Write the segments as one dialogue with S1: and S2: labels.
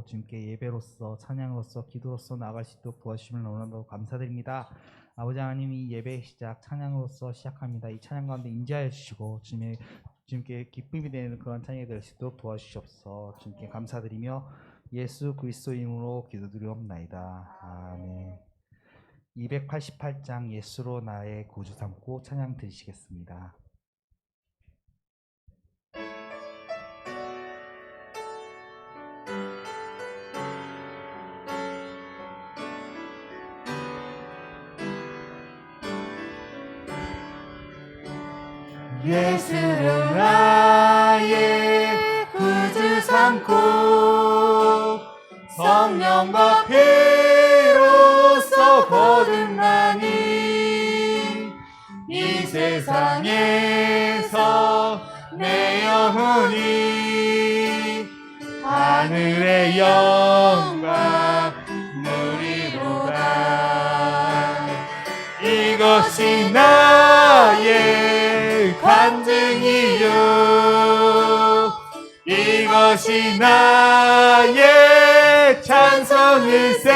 S1: 하시고 주님께 예배로서 찬양으로서 기도로서 나아갈 수 있도록 도와주심을 너무나도 감사드립니다. 아버지 하나님, 이 예배 시작 찬양으로서 시작합니다. 이 찬양 가운데 임재하여 주시고 주님께 기쁨이 되는 그런 찬양이 될 수 있도록 도와주시옵소서. 주님께 감사드리며 예수 그리스도 이름으로 기도드리옵나이다. 아멘. 288장 예수로 나의 구주 삼고 찬양 드리시겠습니다.
S2: 예수를 나의 구주 삼고 성령과 피로써 거듭나니 이 세상에서 내 영혼이 하늘의 영광 누리로다. 이것이 나의 간증이요, 이것이 나의 찬송일세.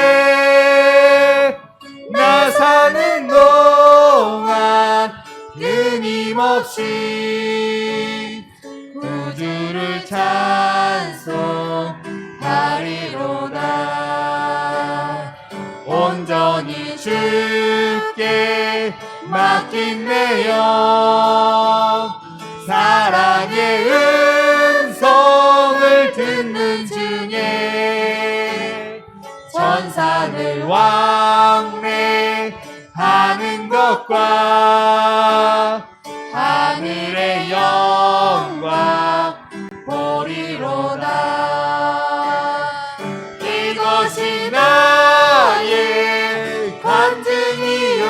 S2: 나 사는 동안 끊임없이 구주를 찬송하리로다. 온전히 주께 맡긴 내 영, 사랑의 음성을 듣는 중에 천사들 왕래하는 것과 하늘의 영광 보리로다. 이것이 나의 간증이요,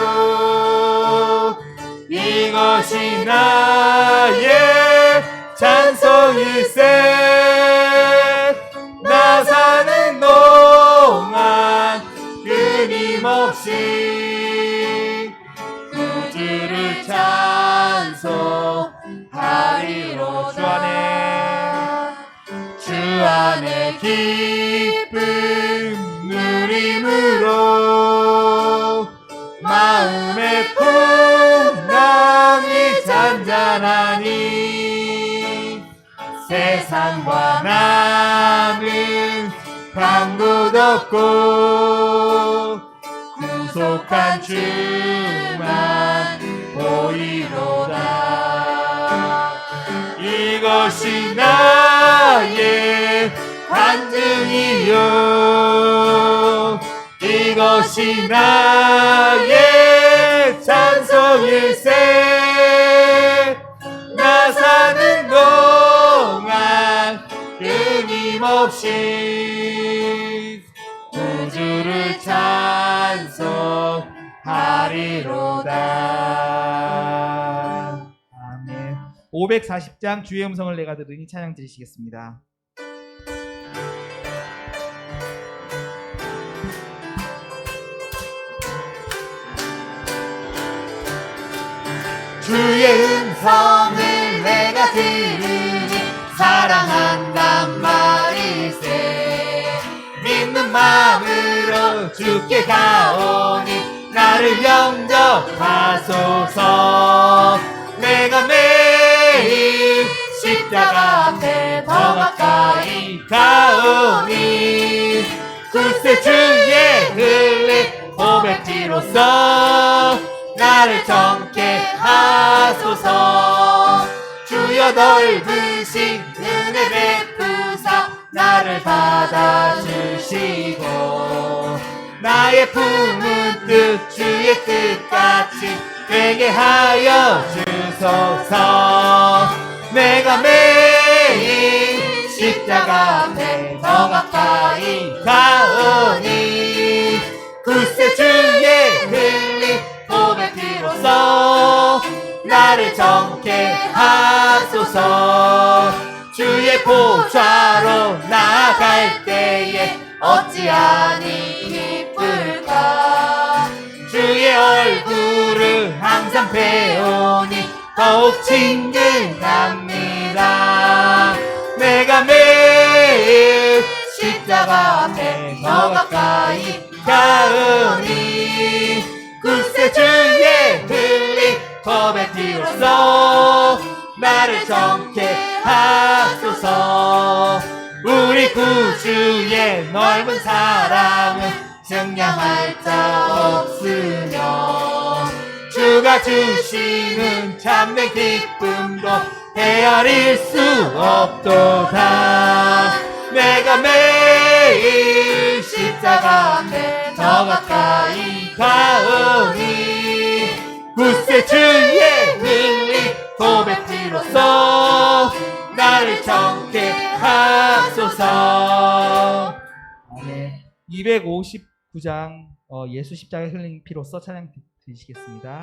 S2: 이것이 나의 찬송일세. 나 사는 동안 끊임없이 구주를 찬송하리로. 주 안에 기쁨 누림으로 마음의 풍랑이 잔잔하니 세상과 나는 강도 덮고 구속한 주만 보이로다. 이것이 나의 간증이요, 이것이 나의 찬송일세. 나 사는 동안 끊임없이 구주를 찬송하리로다.
S1: 아멘. 540장 주의 음성을 내가 들으니 찬양 드리시겠습니다.
S2: 주의 음성을 내가 들으니 사랑한단 말일세. 믿는 마음으로 주께 가오니 나를 영접하소서. 내가 매일 십자가 앞에 더 가까이 가오니 굳세 주의 흘린 고백지로서 나를 정케 하소서. 주여 넓으신 은혜 베푸사 나를 받아주시고 나의 품은 뜻 주의 뜻같이 되게 하여 주소서. 내가 매일 십자가 앞에 더 가까이 가오니 굳세 주의 흘린 고백으로서 나를 정케 하소서. 주의 보좌로 나아갈 때에 어찌하니 기쁠까. 주의 얼굴을 항상 배우니 더욱 친근합니다. 내가 매일 십자가 십자가 앞에 더 가까이 가오니 굳세 주의 흘린 법의 피로써 나를 정케 하소서. 우리 구주의 넓은 사랑은 증량할 자 없으며 주가 주시는 참된 기쁨도 헤아릴 수 없도다. 내가 매일 십자가 앞에 더 가까이 가오니 굳세 주의 흘린 도배 피로써 나를 정케 하소서.
S1: 아멘. 259장 예수 십자가에 흘린 피로써 찬양 드리시겠습니다.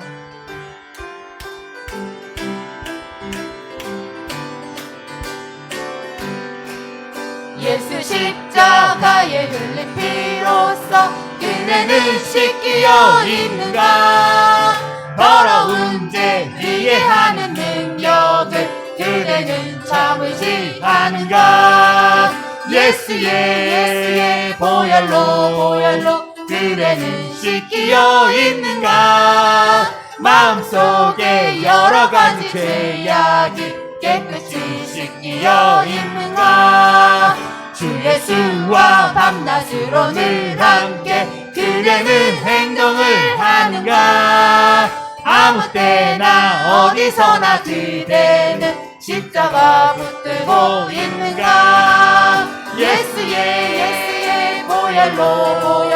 S2: 예수 십자가에 흘린 피로써 그네는 씻기어 있는가. 더러운 죄 이해하는 능력을 그대는 참으지 않은가. 예수의 보혈로 그대는 씻기어 있는가. 마음속에 여러 가지 죄악이 깨끗이 씻기어 있는가. 주 예수와 밤낮으로 늘 함께 그대는 행동을 하는가. 아무 때나 어디서나 그대는 십자가 붙들고 있는가. 예수의 보혈로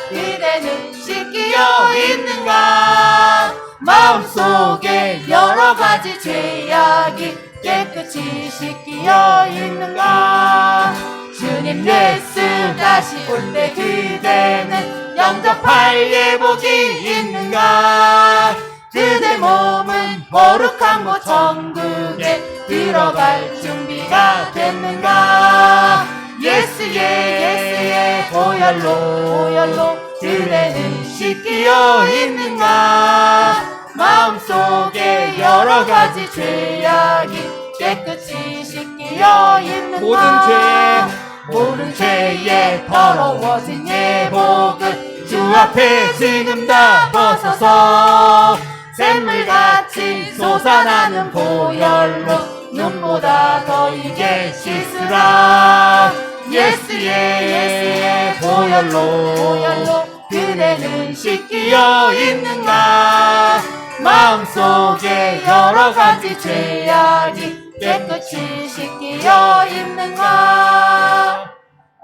S2: 그대는 씻기어 있는가. 마음속에 여러 가지 죄악이 깨끗이 씻기어 있는가. 주님 예수 다시 올 때 그대는 영접할 예복이 있는가. 그대 몸은 거룩한 곳 천국에 들어갈 준비가 됐는가. 예수의 보혈로 그대는 씻기어 있는가. 마음속에 여러 가지 죄악이 깨끗이 씻기어 있는가. 모든 죄에 더러워진 예복을 주 앞에 지금 다 벗어서 샘물같이 솟아나는 보혈로 눈보다 더 이게 씻으라. 예수의 보혈로 그대는 씻기어 있는가. 마음속에 여러 가지 죄악이 깨끗이 씻기어 있는가.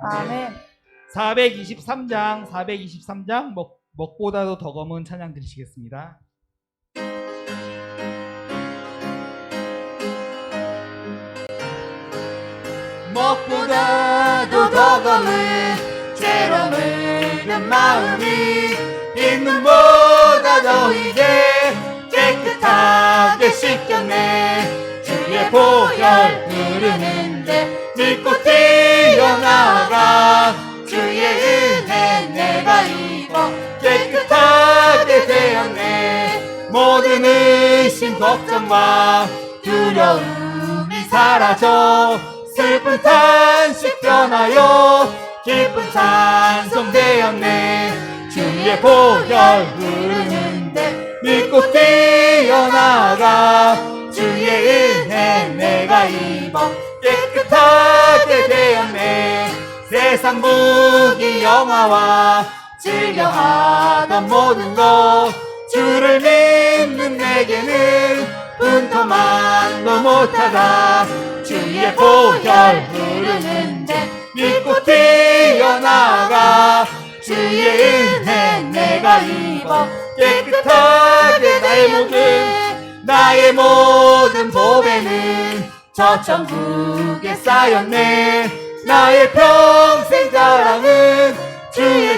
S2: 아멘.
S1: 423장 먹보다도 더 검은 찬양 드리시겠습니다.
S2: 먹보다도 더 검은 죄로 물든 마음이 흰눈보다 더 이제 깨끗하게 씻겼네. 주의 보혈 흐르는데 믿고 뛰어나가. 주의 은혜 내가 입어 깨끗하게 되었네. 모든 의심 걱정과 두려움이 사라져 슬픈 탄식 변하여 기쁜 찬송 되었네. 주의 보혈 흐르는데 믿고 뛰어나가. 주의 은혜 내가 입어 깨끗하게 되었네. 세상 무기 영화와 즐겨하던 모든 것 주를 믿는 내게는 분토만도 못하다. 주의 보혈 흐르는데 믿고 뛰어나가. 주의 은혜 내가 입어 깨끗하게 나의 모든 보배는 저 천국에 쌓였네. 나의 평생 자랑은 주의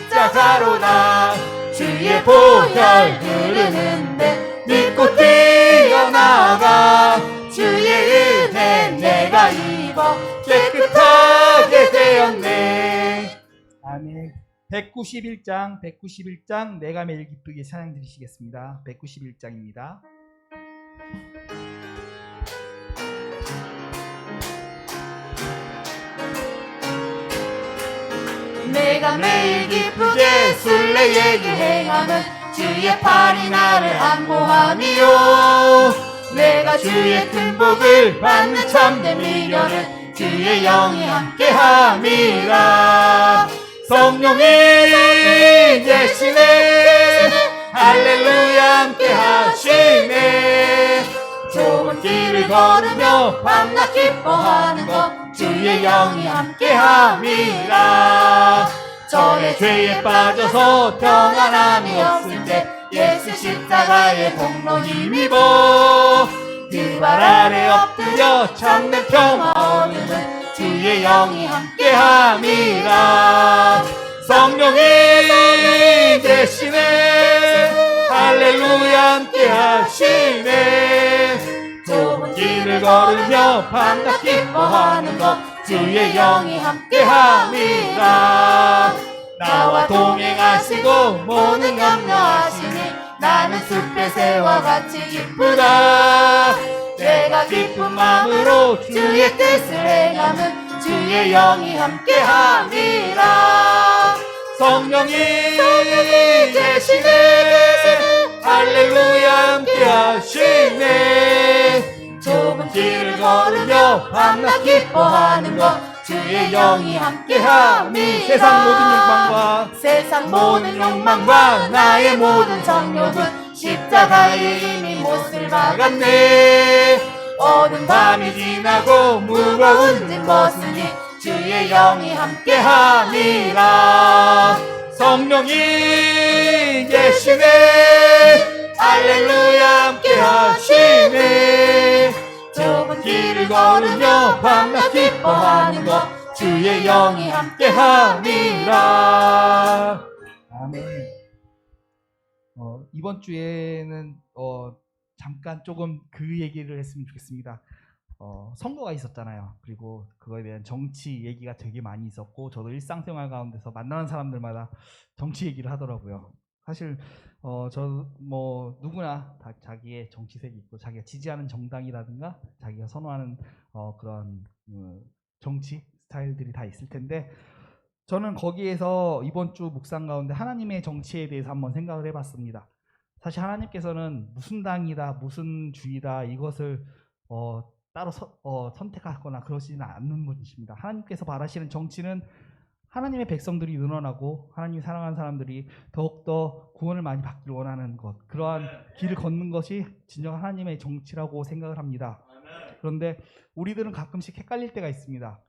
S2: 십자가로다. 주의 보혈 흐르는데 믿고 뛰어나가. 주의 은혜 내가 입어 깨끗하게 되었네.
S1: 아멘. 191장 내가 매일 기쁘게 찬양 드리시겠습니다. 191장입니다.
S2: 내가 매일 기쁘게 순례의 길 행함은 주의 팔이 나를 안보함이요 내가 주의 큰 복을 받는 참된 미련은 주의 영이 함께함이라 성령이 계시네 할렐루야 함께하시네 좁은 길을 걸으며 밤낮 기뻐하는 것 주의 영이 함께함이라 전에 죄에 빠져서 평안함이 없을 때 예수 십자가의 복로 힘입어 그 발 아래 엎드려 참된 평화 얻는 주의 영이 함께함이라 성령이 계시네 할렐루야 함께하시네 좁은 길을 걸으며 밤낮 기뻐하는 것 주의 영이 함께함이라 나와 동행하시고 모든 염려하시니 나는 숲의 새와 같이 기쁘다 내가 기쁜 마음으로 주의 뜻을 행함은 주의 영이 함께함이라 성령이 계시네 할렐루야 함께하시네 좁은 길을 걸으며 밤낮 기뻐하는 것 주의 영이 함께함이라 세상 모든 욕망과 나의 모든 정욕은 십자가에 이미 못을 박았네 어두운 밤이 지나고 무거운 짐 벗으니 주의 영이 함께함이라 성령이 계시네 할렐루야 함께하시네 좁은 길을 걸으며 밤낮 기뻐하는 것 주의 영이 함께함이라
S1: 아멘. 이번 주에는 잠깐 조금 그 얘기를 했으면 좋겠습니다. 선거가 있었잖아요. 그리고 그거에 대한 정치 얘기가 되게 많이 있었고 저도 일상생활 가운데서 만나는 사람들마다 정치 얘기를 하더라고요. 사실 저 뭐 누구나 다 자기의 정치색이 있고 자기가 지지하는 정당이라든가 자기가 선호하는 그런 정치 스타일들이 다 있을 텐데 저는 거기에서 이번 주 묵상 가운데 하나님의 정치에 대해서 한번 생각을 해봤습니다. 사실 하나님께서는 무슨 당이다 무슨 주의다 이것을 따로 선택하거나 그러시지는 않는 분이십니다. 하나님께서 바라시는 정치는 하나님의 백성들이 늘어나고 하나님이 사랑하는 사람들이 더욱더 구원을 많이 받기를 원하는 것 그러한 길을 걷는 것이 진정한 하나님의 정치라고 생각을 합니다. 그런데 우리들은 가끔씩 헷갈릴 때가 있습니다.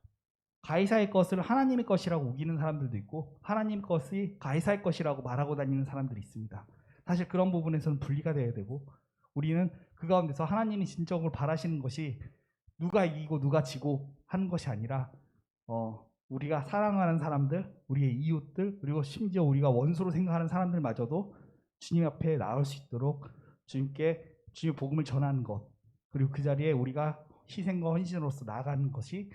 S1: 가이사의 것을 하나님의 것이라고 우기는 사람들도 있고 하나님 것이 가이사의 것이라고 말하고 다니는 사람들이 있습니다. 사실 그런 부분에서는 분리가 되어야 되고 우리는 그 가운데서 하나님이 진정으로 바라시는 것이 누가 이기고 누가 지고 하는 것이 아니라 우리가 사랑하는 사람들, 우리의 이웃들, 그리고 심지어 우리가 원수로 생각하는 사람들마저도 주님 앞에 나올 수 있도록 주님께 주님의 복음을 전하는 것 그리고 그 자리에 우리가 희생과 헌신으로서 나아가는 것이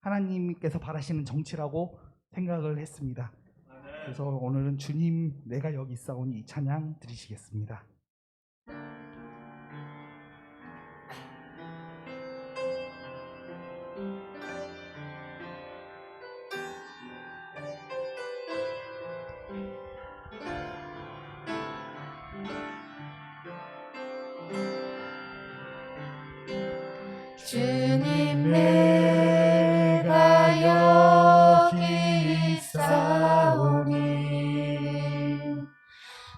S1: 하나님께서 바라시는 정치라고 생각을 했습니다. 그래서 오늘은 주님 내가 여기 있사오니 이 찬양 드리시겠습니다.
S2: 주님 내가 여기 있사오니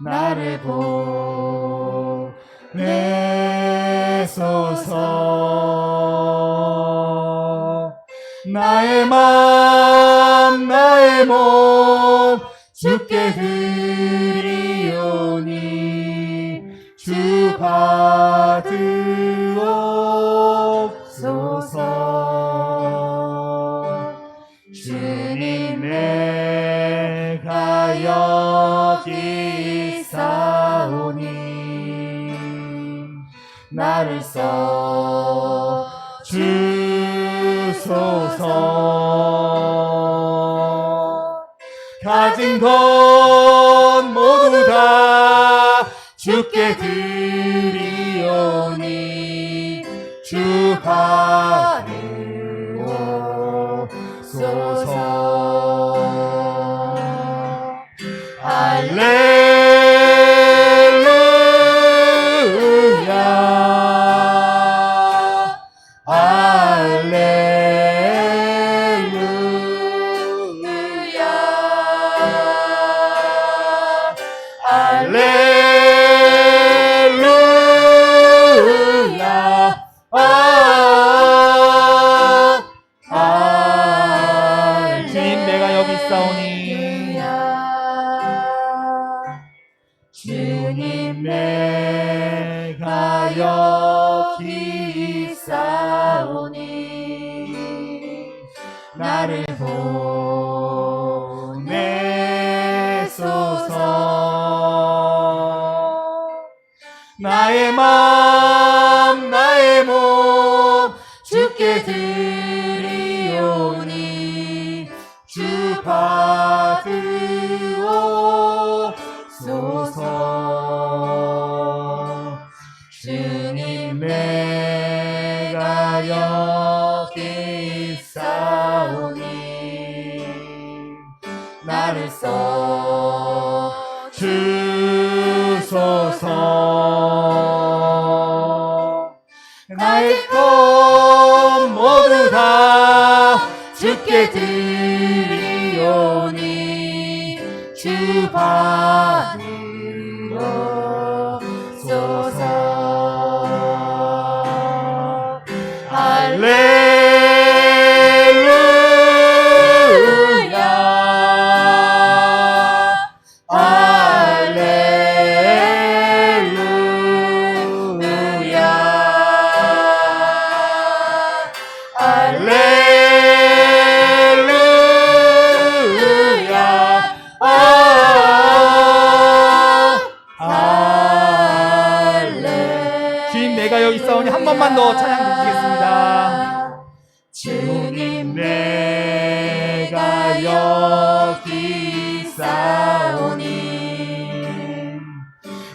S2: 나를 보내소서 나의 맘 나의 몸 주께 드리오니 주 받으옵소서 주님 내가 여기 있사오니 나를 써 주소서 가진 것 모두 다 주께 드리오니 주 받으옵소서 할렐루야.
S1: 주님 내가 여기 있사오니
S2: 주님 내가 여기 있사오니 나를 보내소서. 나의 맘 나의 몸 주께 드리오니 주 받으옵소서. 주님 내가 여기 있사오니 나를 써 주소서. 나의 것 모두 다 주께 드리오니 주 받으옵소서. 할렐루야. 할렐루야. 할렐루야.
S1: 주님 내가 여기 있사오니 한 번만 더 찬양 드리겠습니다.
S2: 주님 내가 여기 있사오니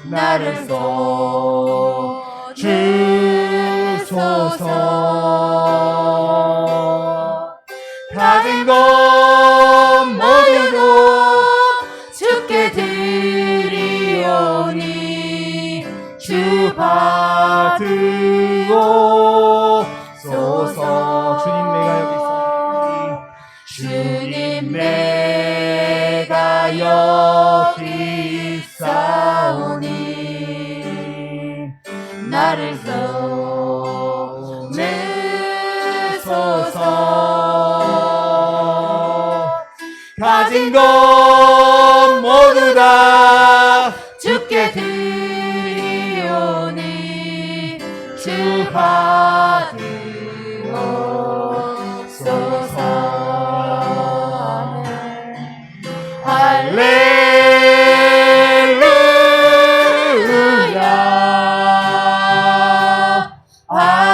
S2: 나를 써 주소서. 가진 것 모두 주께 드리오니 주 받으옵소서.
S1: 주님 내가 여기 있사오니
S2: 주님 내가 여기 있사오니 나를 보내소서. 가진 것 모두 다 주께 드리오니 주 받으옵소서. 할렐루야. 할렐루야.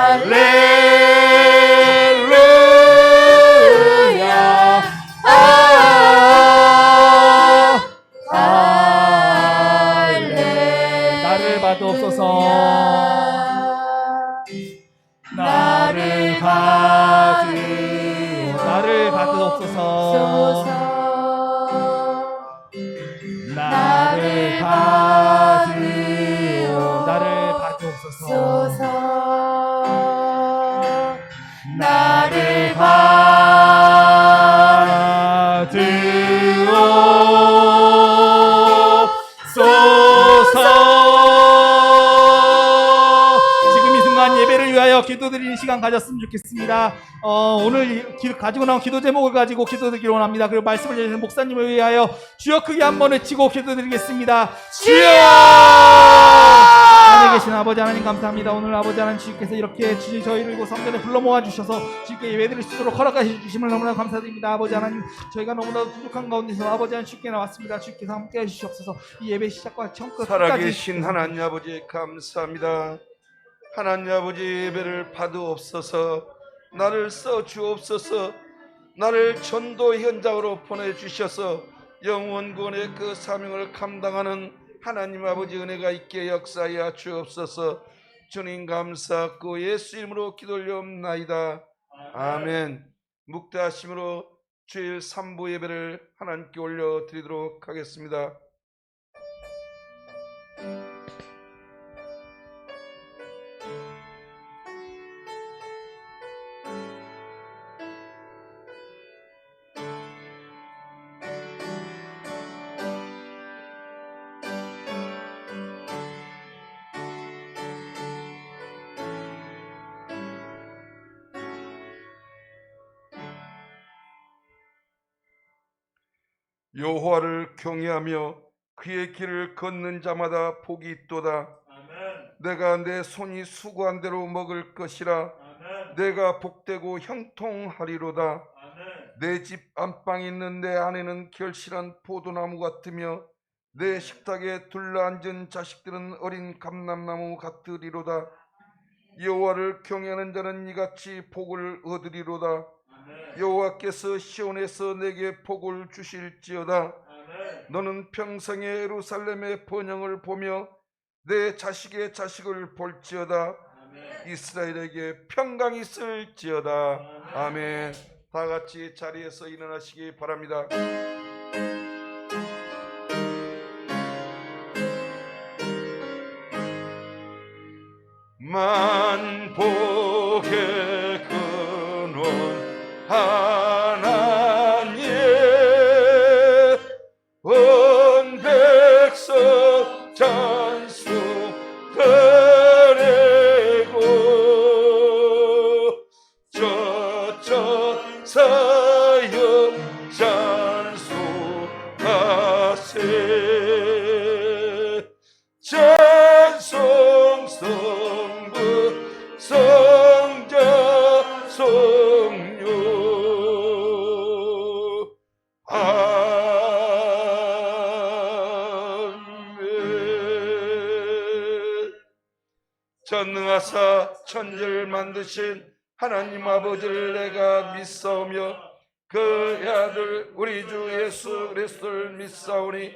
S2: 할렐루야.
S1: 나를 받으옵소서.
S2: 나를
S1: 받으옵소서.
S2: 나를
S1: 받으옵소서.
S2: 나를 받으옵소서.
S1: 지금 이 순간 예배를 위하여 기도드리는 시간 가졌으면 좋겠습니다. 오늘 가지고 나온 기도 제목을 가지고 기도드리기로 원합니다. 그리고 말씀을 주신 목사님을 위하여 주여 크게 한번 외치고 기도드리겠습니다. 주여! 하늘에 계신 아버지 하나님 감사합니다. 오늘 아버지 하나님 주께서 이렇게 저희를 성전에 불러 모아 주셔서 주께 예배드릴 수 있도록 허락하시 주심을 너무나 감사드립니다. 아버지 하나님 저희가 너무나도 부족한 가운데서 아버지 하나님 주께 나왔습니다. 주께서 함께 해주시옵소서. 이 예배 시작과 처음부터
S3: 살아계신 하나님 아버지 감사합니다. 하나님 아버지 예배를 받으옵소서. 나를 써 주옵소서. 나를 전도 현장으로 보내주셔서 영원 구원의 그 사명을 감당하는 하나님 아버지 은혜가 있게 역사하여 주옵소서. 주님 감사하고 예수 이름으로 기도 올려옵나이다. 아멘. 묵다심으로 주일 3부 예배를 하나님께 올려드리도록 하겠습니다. 여호와를 경외하며 그의 길을 걷는 자마다 복이 있도다. 내가 내 손이 수고한 대로 먹을 것이라. 내가 복되고 형통하리로다. 내 집 안방에 있는 내 아내는 결실한 포도나무 같으며 내 식탁에 둘러앉은 자식들은 어린 감람나무 같으리로다. 여호와를 경외하는 자는 이같이 복을 얻으리로다. 여호와께서 시온에서 내게 복을 주실지어다. 너는 평생에 예루살렘의 번영을 보며 내 자식의 자식을 볼지어다. 이스라엘에게 평강이 있을지어다. 아멘. 다 같이 자리에서 일어나시기 바랍니다. 만복의 근원 하나님 온 백성 찬송 드리고 저천 사역 찬송하세. 찬송 성부 성자 성녀 아멘. 전능하사 천지를 만드신 하나님 아버지를 내가 믿사오며 그의 아들 우리 주 예수 그리스도를 믿사오니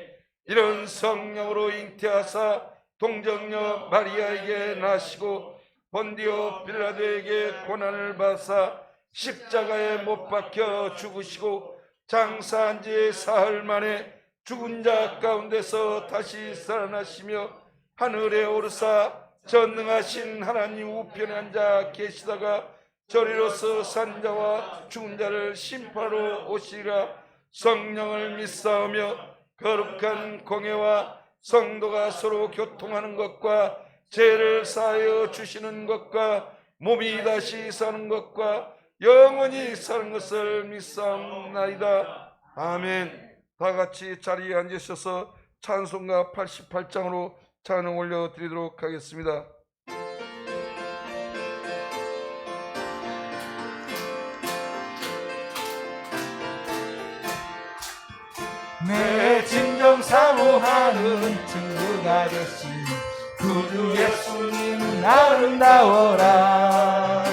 S3: 이런 성령으로 잉태하사 동정녀 마리아에게 나시고 본디오 빌라도에게 고난을 받사 십자가에 못 박혀 죽으시고 장사한 지 사흘 만에 죽은 자 가운데서 다시 살아나시며 하늘에 오르사 전능하신 하나님 우편에 앉아 계시다가 저리로서 산 자와 죽은 자를 심판하러 오시리라. 성령을 믿사오며 거룩한 공회와 성도가 서로 교통하는 것과 죄를 사하여 주시는 것과 몸이 다시 사는 것과 영원히 사는 것을 믿사옵나이다. 아멘. 다 같이 자리에 앉으셔서 찬송가 88장으로 찬양 올려드리도록 하겠습니다.
S1: 내 진정 사모하는 친구가 되신 구주 예수님 아름다워라.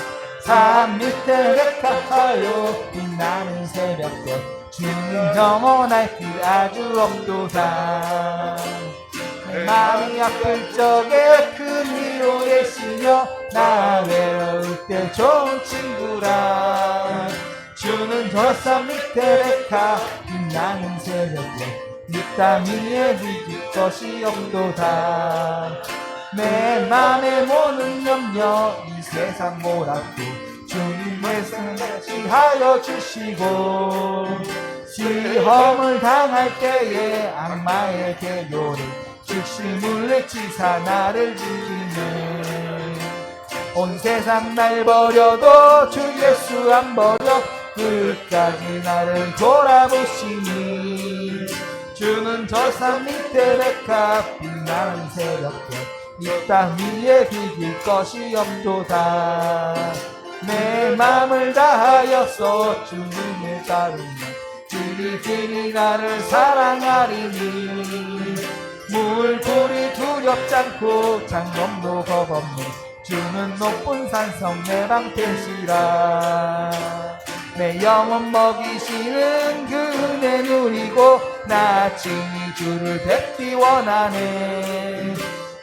S1: 산 밑에 백합하여 빛나는 새벽별 주님 영원할 길 아주 없도다. 내 마음이 아플 적에 큰 위로 되시며 나 외로울 때 좋은 친구라. 주는 저 산 밑에 백합 빛나는 새벽에 이 땅 위에 뒤질 것이 없도다. 내 맘에 모든 염려 이 세상 몰아도 주님의 생각이 하여 주시고 시험을 당할 때에 악마의 계교를 즉시 물리치사 나를 지키네. 온 세상 날 버려도 주 예수 안 버려 끝까지 나를 돌아보시니. 주는 저 산 밑에 백합 빛나는 새벽별 이 땅 위에 비길 것이 없도다. 내 맘을 다하여서 주님을 따르며 길이 나를 사랑하리니. 물불이 두렵지 않고 장검도 겁없네 주는 높은 산성 내 방패시라. 내 영혼 먹이시는 그 은혜 누리고 나 친히 주를 뵙기 원하네.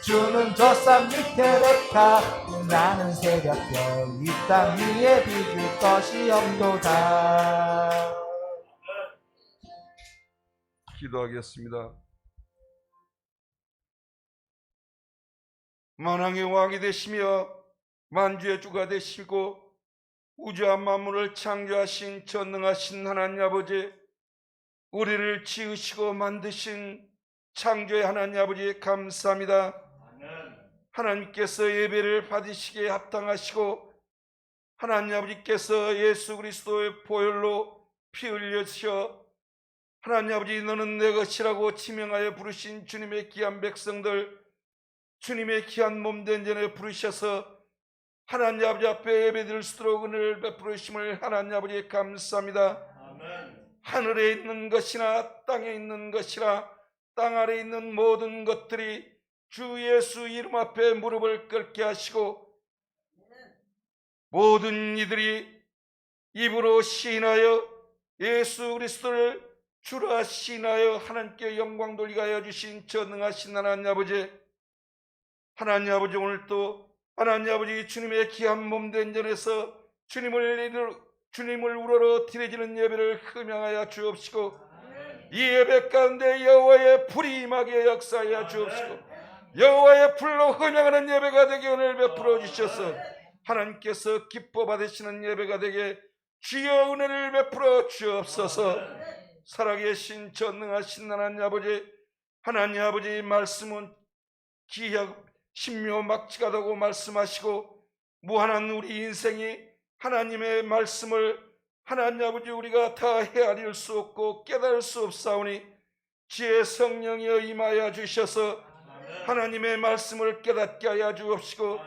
S1: 주는 저 산 밑에 백합 빛나는 새벽별 이 땅 위에 비길 것이 없도다.
S3: 기도하겠습니다. 만왕의 왕이 되시며 만주의 주가 되시고 우주와 만물을 창조하신 전능하신 하나님 아버지, 우리를 지으시고 만드신 창조의 하나님 아버지 감사합니다. 하나님께서 예배를 받으시기에 합당하시고 하나님 아버지께서 예수 그리스도의 보혈로 피 흘려주셔 하나님 아버지, 너는 내 것이라고 지명하여 부르신 주님의 귀한 백성들, 주님의 귀한 몸된 전에 부르셔서 하나님 아버지 앞에 예배드릴 수 있도록 은혜를 베풀어 주심을 하나님 아버지 감사합니다. 하늘에 있는 것이나 땅에 있는 것이나 땅 아래에 있는 모든 것들이 주 예수 이름 앞에 무릎을 꿇게 하시고, 모든 이들이 입으로 시인하여 예수 그리스도를 주라 시인하여 하나님께 영광 돌리게 하여 주신 전능하신 하나님 아버지, 하나님 아버지, 오늘도 하나님 아버지 주님의 귀한 몸된 전에서 주님을 우러러 드려지는 예배를 흠양하여 주옵시고, 이 예배 가운데 여호와의 불이 임하게 역사하여 주옵시고, 여호와의 불로 흠양하는 예배가 되게 은혜를 베풀어 주셔서 하나님께서 기뻐 받으시는 예배가 되게 주여 은혜를 베풀어 주옵소서. 살아계신 전능하신 하나님 아버지, 말씀은 기약 신묘막지가다고 말씀하시고, 무한한 우리 인생이 하나님의 말씀을 하나님 아버지 우리가 다 헤아릴 수 없고 깨달을 수 없사오니 지혜 성령이여 임하여 주셔서 하나님의 말씀을 깨닫게 하여 주옵시고,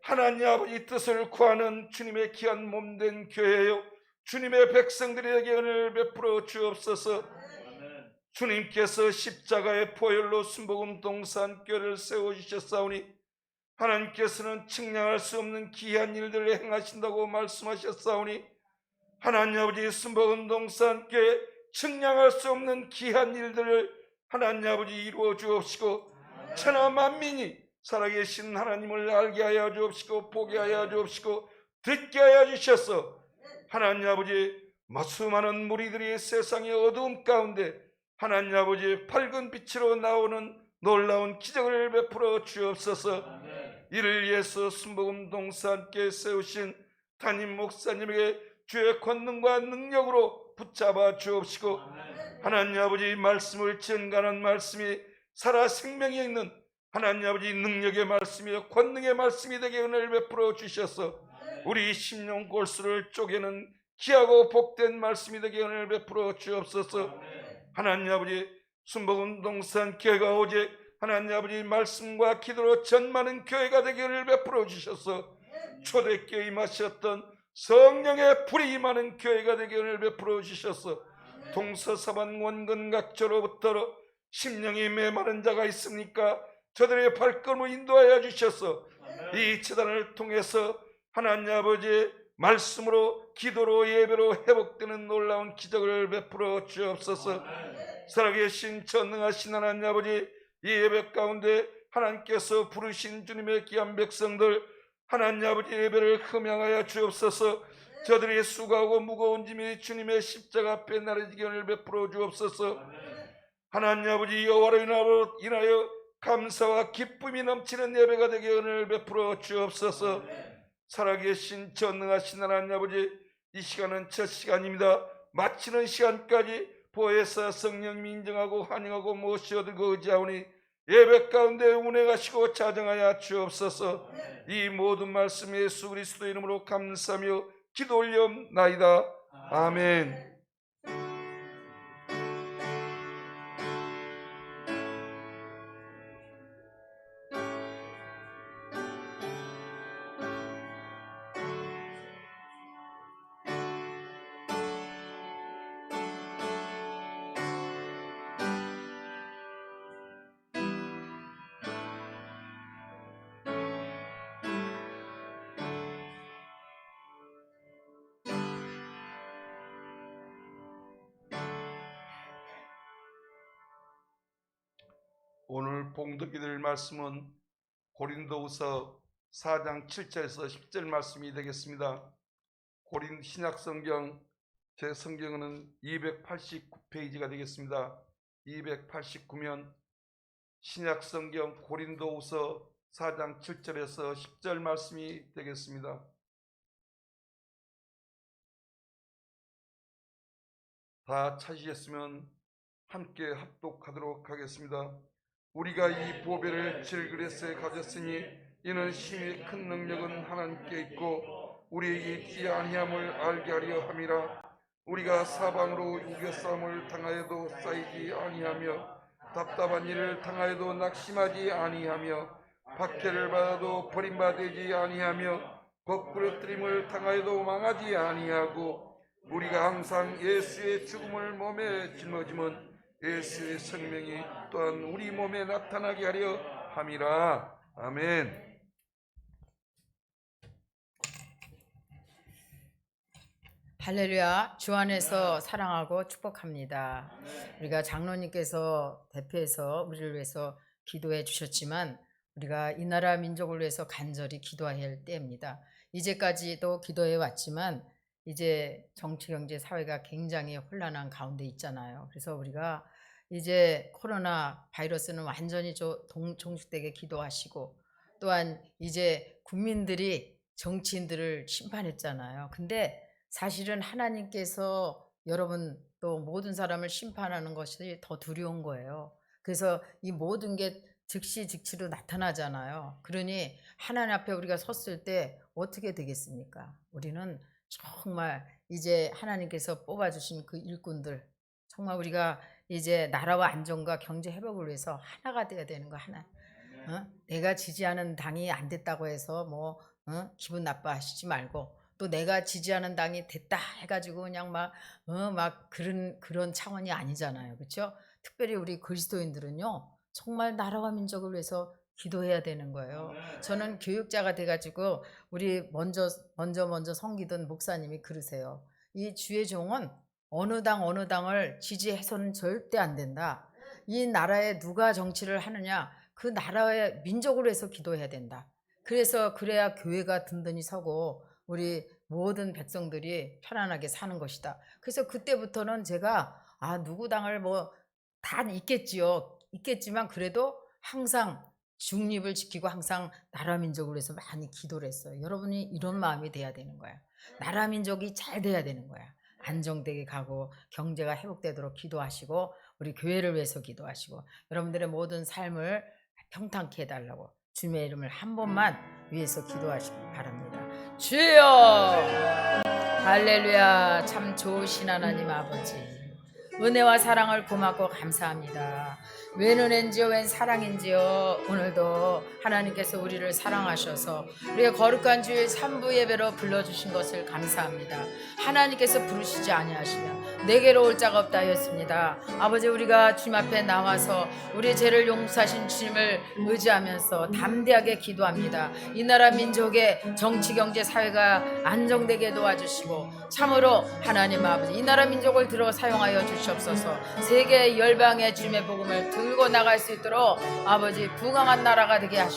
S3: 하나님 아버지 뜻을 구하는 주님의 귀한 몸된 교회요, 주님의 백성들에게 은혜를 베풀어 주옵소서. 주님께서 십자가의 보혈로 순복음 동산교회를 세워주셨사오니 하나님께서는 측량할 수 없는 귀한 일들을 행하신다고 말씀하셨사오니 하나님 아버지 순복음 동산교회 측량할 수 없는 귀한 일들을 하나님 아버지 이루어 주옵시고, 천하 만민이 살아계신 하나님을 알게 하여 주옵시고, 보게 하여 주옵시고, 듣게 하여 주셔서 하나님 아버지 수많은 무리들이 세상의 어두움 가운데 하나님 아버지 밝은 빛으로 나오는 놀라운 기적을 베풀어 주옵소서. 이를 위해서 순복음 동산교회 세우신 담임 목사님에게 주의 권능과 능력으로 붙잡아 주옵시고, 하나님 아버지 말씀을 전가하는 말씀이 살아 생명이 있는 하나님 아버지 능력의 말씀이요 권능의 말씀이 되게 은혜를 베풀어 주셔서 우리 심령 골수를 쪼개는 귀하고 복된 말씀이 되게 은혜를 베풀어 주옵소서. 하나님 아버지 순복음 동산교회가 오직 하나님 아버지 말씀과 기도로 전만한 교회가 되게 은혜를 베풀어 주셔서 초대교회 임하셨던 성령의 불이 임하는 교회가 되게 은혜를 베풀어 주셔서 동서사반 원근각처로부터 심령이 메마른 자가 있습니까? 저들의 발걸음을 인도하여 주셔서 이 재단을 통해서 하나님 아버지의 말씀으로 기도로 예배로 회복되는 놀라운 기적을 베풀어 주옵소서. 살아계신 전능하신 하나님 아버지, 이 예배 가운데 하나님께서 부르신 주님의 귀한 백성들 하나님 아버지 예배를 흠양하여 주옵소서. 저들이 수고하고 무거운 짐이 주님의 십자가 앞에 나르지게 은혜를 베풀어 주옵소서. 하나님 아버지 여호와로 인하여 감사와 기쁨이 넘치는 예배가 되게 은혜를 베풀어 주옵소서. 살아계신 전능하신 하나님 아버지, 이 시간은 첫 시간입니다. 마치는 시간까지 보혜사 성령님이 인정하고 환영하고 모시어들고 의지하오니 예배 가운데 운행하시고 자정하여 주옵소서. 이 모든 말씀 예수 그리스도 이름으로 감사하며 기도 올려옵나이다. 아멘. 오늘 봉독이 될 말씀은 고린도후서 4장 7절에서 10절 말씀이 되겠습니다. 고린 신약성경 제 성경은 289페이지가 되겠습니다. 289면 신약성경 고린도후서 4장 7절에서 10절 말씀이 되겠습니다. 다 찾으셨으면 함께 합독하도록 하겠습니다. 우리가 이 보배를 질그레스에 가졌으니 이는 심히 큰 능력은 하나님께 있고 우리에게 있지 아니함을 알게 하려 함이라. 우리가 사방으로 우겨싸움을 당하여도 쌓이지 아니하며 답답한 일을 당하여도 낙심하지 아니하며 박해를 받아도 버림받지 아니하며 거꾸러뜨림을 당하여도 망하지 아니하고 우리가 항상 예수의 죽음을 몸에 짊어지면 예수의 생명이 또한 우리 몸에 나타나게 하려 함이라. 아멘.
S4: 할렐루야. 주 안에서 사랑하고 축복합니다. 우리가 장로님께서 대표해서 우리를 위해서 기도해 주셨지만 우리가 이 나라 민족을 위해서 간절히 기도해야 할 때입니다. 이제까지도 기도해 왔지만 이제 정치, 경제, 사회가 굉장히 혼란한 가운데 있잖아요. 그래서 우리가 이제 코로나 바이러스는 완전히 종식되게 기도하시고 또한 이제 국민들이 정치인들을 심판했잖아요. 근데 사실은 하나님께서 여러분 또 모든 사람을 심판하는 것이 더 두려운 거예요. 그래서 이 모든 게 즉시 즉시로 나타나잖아요. 그러니 하나님 앞에 우리가 섰을 때 어떻게 되겠습니까? 우리는 정말 이제 하나님께서 뽑아주신 그 일꾼들, 정말 우리가 이제 나라와 안정과 경제 회복을 위해서 하나가 돼야 되는 거. 하나. 내가 지지하는 당이 안 됐다고 해서 뭐 기분 나빠하시지 말고, 또 내가 지지하는 당이 됐다 해가지고 그냥 막 그런 차원이 아니잖아요. 그렇죠? 특별히 우리 그리스도인들은요, 정말 나라와 민족을 위해서 기도해야 되는 거예요. 저는 교육자가 돼가지고 우리 먼저 섬기던 목사님이 그러세요. 이 주의 종은 어느 당을 지지해서는 절대 안 된다. 이 나라에 누가 정치를 하느냐, 그 나라의 민족을 위해서 기도해야 된다. 그래야 교회가 든든히 서고 우리 모든 백성들이 편안하게 사는 것이다. 그래서 그때부터는 제가 누구 당을 다 있겠지만 그래도 항상 중립을 지키고 항상 나라 민족을 위해서 많이 기도를 했어요. 여러분이 이런 마음이 돼야 되는 거야. 나라 민족이 잘 돼야 되는 거야. 안정되게 가고 경제가 회복되도록 기도하시고 우리 교회를 위해서 기도하시고 여러분들의 모든 삶을 평탄케 해달라고 주님의 이름을 한 번만 위해서 기도하시기 바랍니다. 주여! 할렐루야. 참 좋으신 하나님 아버지, 은혜와 사랑을 고맙고 감사합니다. 웬 은혜인지요 웬 사랑인지요. 오늘도 하나님께서 우리를 사랑하셔서 우리의 거룩한 주일 3부 예배로 불러주신 것을 감사합니다. 하나님께서 부르시지 아니하시면 내게로 올 자가 없다 하였습니다. 아버지, 우리가 주님 앞에 나와서 우리 죄를 용서하신 주님을 의지하면서 담대하게 기도합니다. 이 나라 민족의 정치, 경제, 사회가 안정되게 도와주시고 참으로 하나님 아버지, 이 나라 민족을 들어 사용하여 주시옵소서. 세계 열방의 주님의 복음을 들고 나갈 수 있도록 아버지 부강한 나라가 되게 하시고,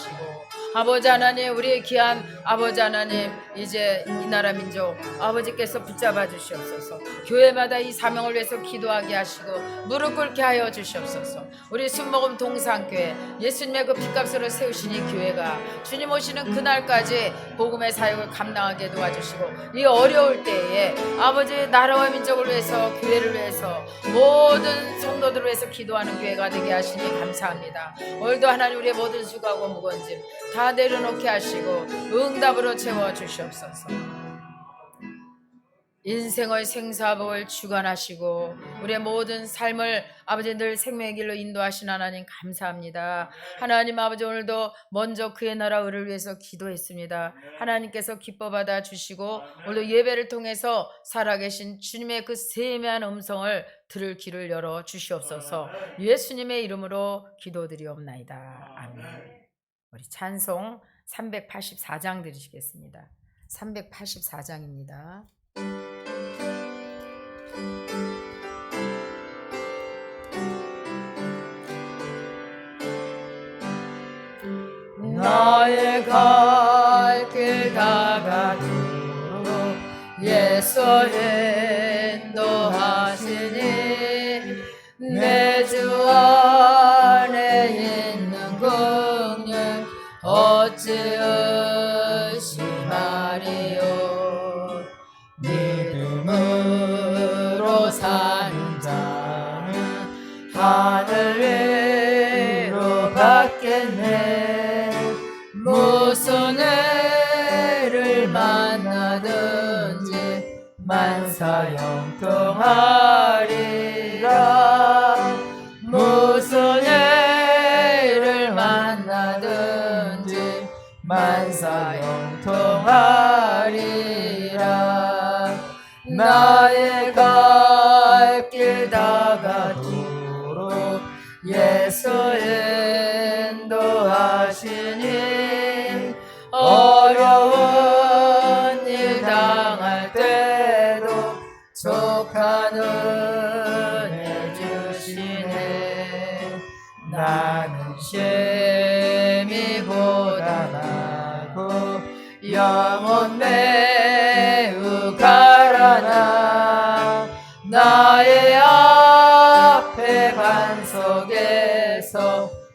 S4: 아버지 하나님, 우리의 귀한 아버지 하나님, 이제 이 나라 민족 아버지께서 붙잡아 주시옵소서. 교회마다 이 사명을 위해서 기도하게 하시고 무릎 꿇게 하여 주시옵소서. 우리 숨먹음 동산교회 예수님의 그 핏값으로 세우신 이 교회가 주님 오시는 그날까지 복음의 사역을 감당하게 도와주시고, 이 어려울 때에 아버지 나라와 민족을 위해서, 교회를 위해서, 모든 성도들을 위해서 기도하는 교회가 되게 하시니 감사합니다. 오늘도 하나님 우리의 모든 수고하고 무거운 짐 다 내려놓게 하시고 응답으로 채워주시옵소서. 인생의 생사복을 주관하시고 우리의 모든 삶을 아버지 늘 생명의 길로 인도하신 하나님 감사합니다. 하나님 아버지, 오늘도 먼저 그의 나라 의를 위해서 기도했습니다. 하나님께서 기뻐 받아 주시고 오늘도 예배를 통해서 살아계신 주님의 그 세미한 음성을 들을 귀를 열어 주시옵소서. 예수님의 이름으로 기도드리옵나이다. 아멘. 우리 찬송 384장 드리시겠습니다. 384장입니다. 나의 갈 길 다가도록 예수 인도하시니 내 주 안에 있는 긍휼 어찌 의심하리요. 믿음으로 사는 자는 하늘 위로 받겠네. 무슨 애를 만나든지 만사 형통하리라. 무슨 일을 만나든지 만사 형통하리라. 나의 갈 길 다가도록 예수 인도하시니 어려운 일 당할 때도 족한 은혜 주시네. 나는 심히 고단하고 영혼 매우 가라나 나의 앞에 반석에서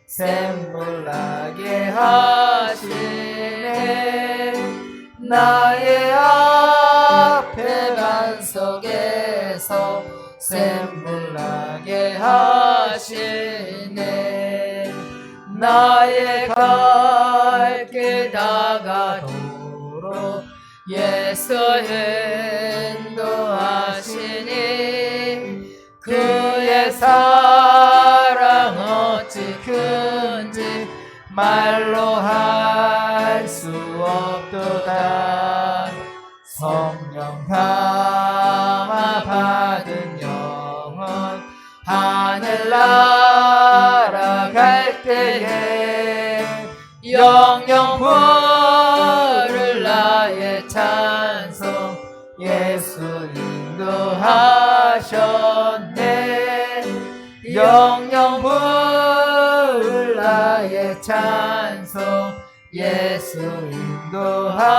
S4: 샘물 나게 하시네. 나의 앞에 반석에서 샘물 나게 하시네. 나의 갈 길 다가도록 예수 인도하시니 그의 사랑 어찌 큰지 말로 할 수 없도다. 성령 감화 받은 영혼 하늘 날아갈 때에 영영 부를 나의 찬송 예수 인도하셨네. 영영 부를 나의 찬송 예수 인도하셨네.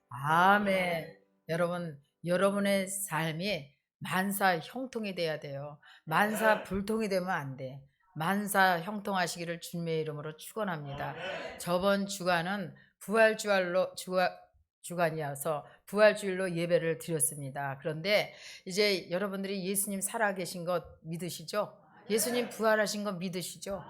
S4: 아멘. 여러분, 여러분의 삶이 만사 형통이 돼야 돼요. 만사 불통이 되면 안 돼. 만사 형통하시기를 주님의 이름으로 축원합니다. 저번 주간은 주간이어서 부활주일로 예배를 드렸습니다. 그런데 이제 여러분들이 예수님 살아계신 것 믿으시죠? 예수님 부활하신 것 믿으시죠?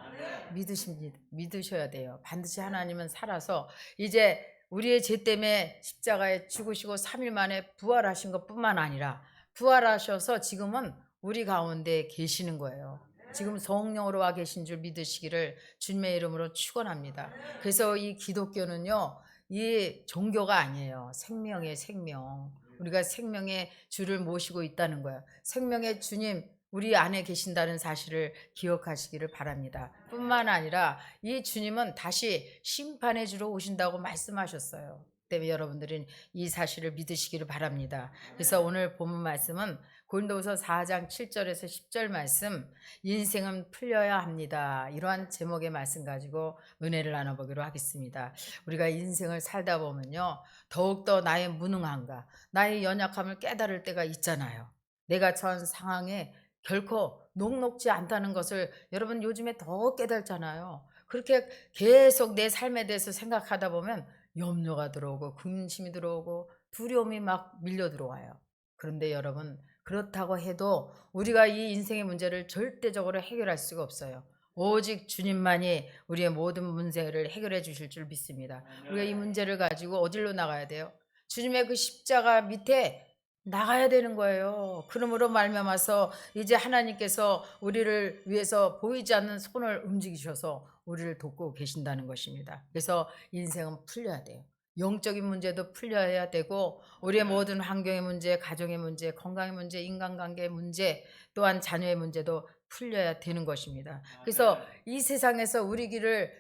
S4: 믿으셔야 돼요. 반드시 하나님은 살아서 이제 우리의 죄 때문에 십자가에 죽으시고 3일 만에 부활하신 것뿐만 아니라 부활하셔서 지금은 우리 가운데 계시는 거예요. 지금 성령으로 와 계신 줄 믿으시기를 주님의 이름으로 축원합니다. 그래서 이 기독교는요, 이 종교가 아니에요. 생명의 생명. 우리가 생명의 주를 모시고 있다는 거예요. 생명의 주님 우리 안에 계신다는 사실을 기억하시기를 바랍니다. 뿐만 아니라 이 주님은 다시 심판의 주로 오신다고 말씀하셨어요. 때문에 여러분들은 이 사실을 믿으시기를 바랍니다. 그래서 오늘 본문 말씀은 고린도후서 4장 7절에서 10절 말씀, 인생은 풀려야 합니다. 이러한 제목의 말씀 가지고 은혜를 나눠보기로 하겠습니다. 우리가 인생을 살다 보면요, 더욱더 나의 무능함과 나의 연약함을 깨달을 때가 있잖아요. 내가 처한 상황에 결코 녹록지 않다는 것을 여러분 요즘에 더 깨달잖아요. 그렇게 계속 내 삶에 대해서 생각하다 보면 염려가 들어오고 근심이 들어오고 두려움이 막 밀려 들어와요. 그런데 여러분, 그렇다고 해도 우리가 이 인생의 문제를 절대적으로 해결할 수가 없어요. 오직 주님만이 우리의 모든 문제를 해결해 주실 줄 믿습니다. 우리가 이 문제를 가지고 어디로 나가야 돼요? 주님의 그 십자가 밑에 나가야 되는 거예요. 그러므로 말미암아서 이제 하나님께서 우리를 위해서 보이지 않는 손을 움직이셔서 우리를 돕고 계신다는 것입니다. 그래서 인생은 풀려야 돼요. 영적인 문제도 풀려야 되고 우리의 모든 환경의 문제, 가정의 문제, 건강의 문제, 인간관계의 문제, 또한 자녀의 문제도 풀려야 되는 것입니다. 그래서 이 세상에서 우리 길을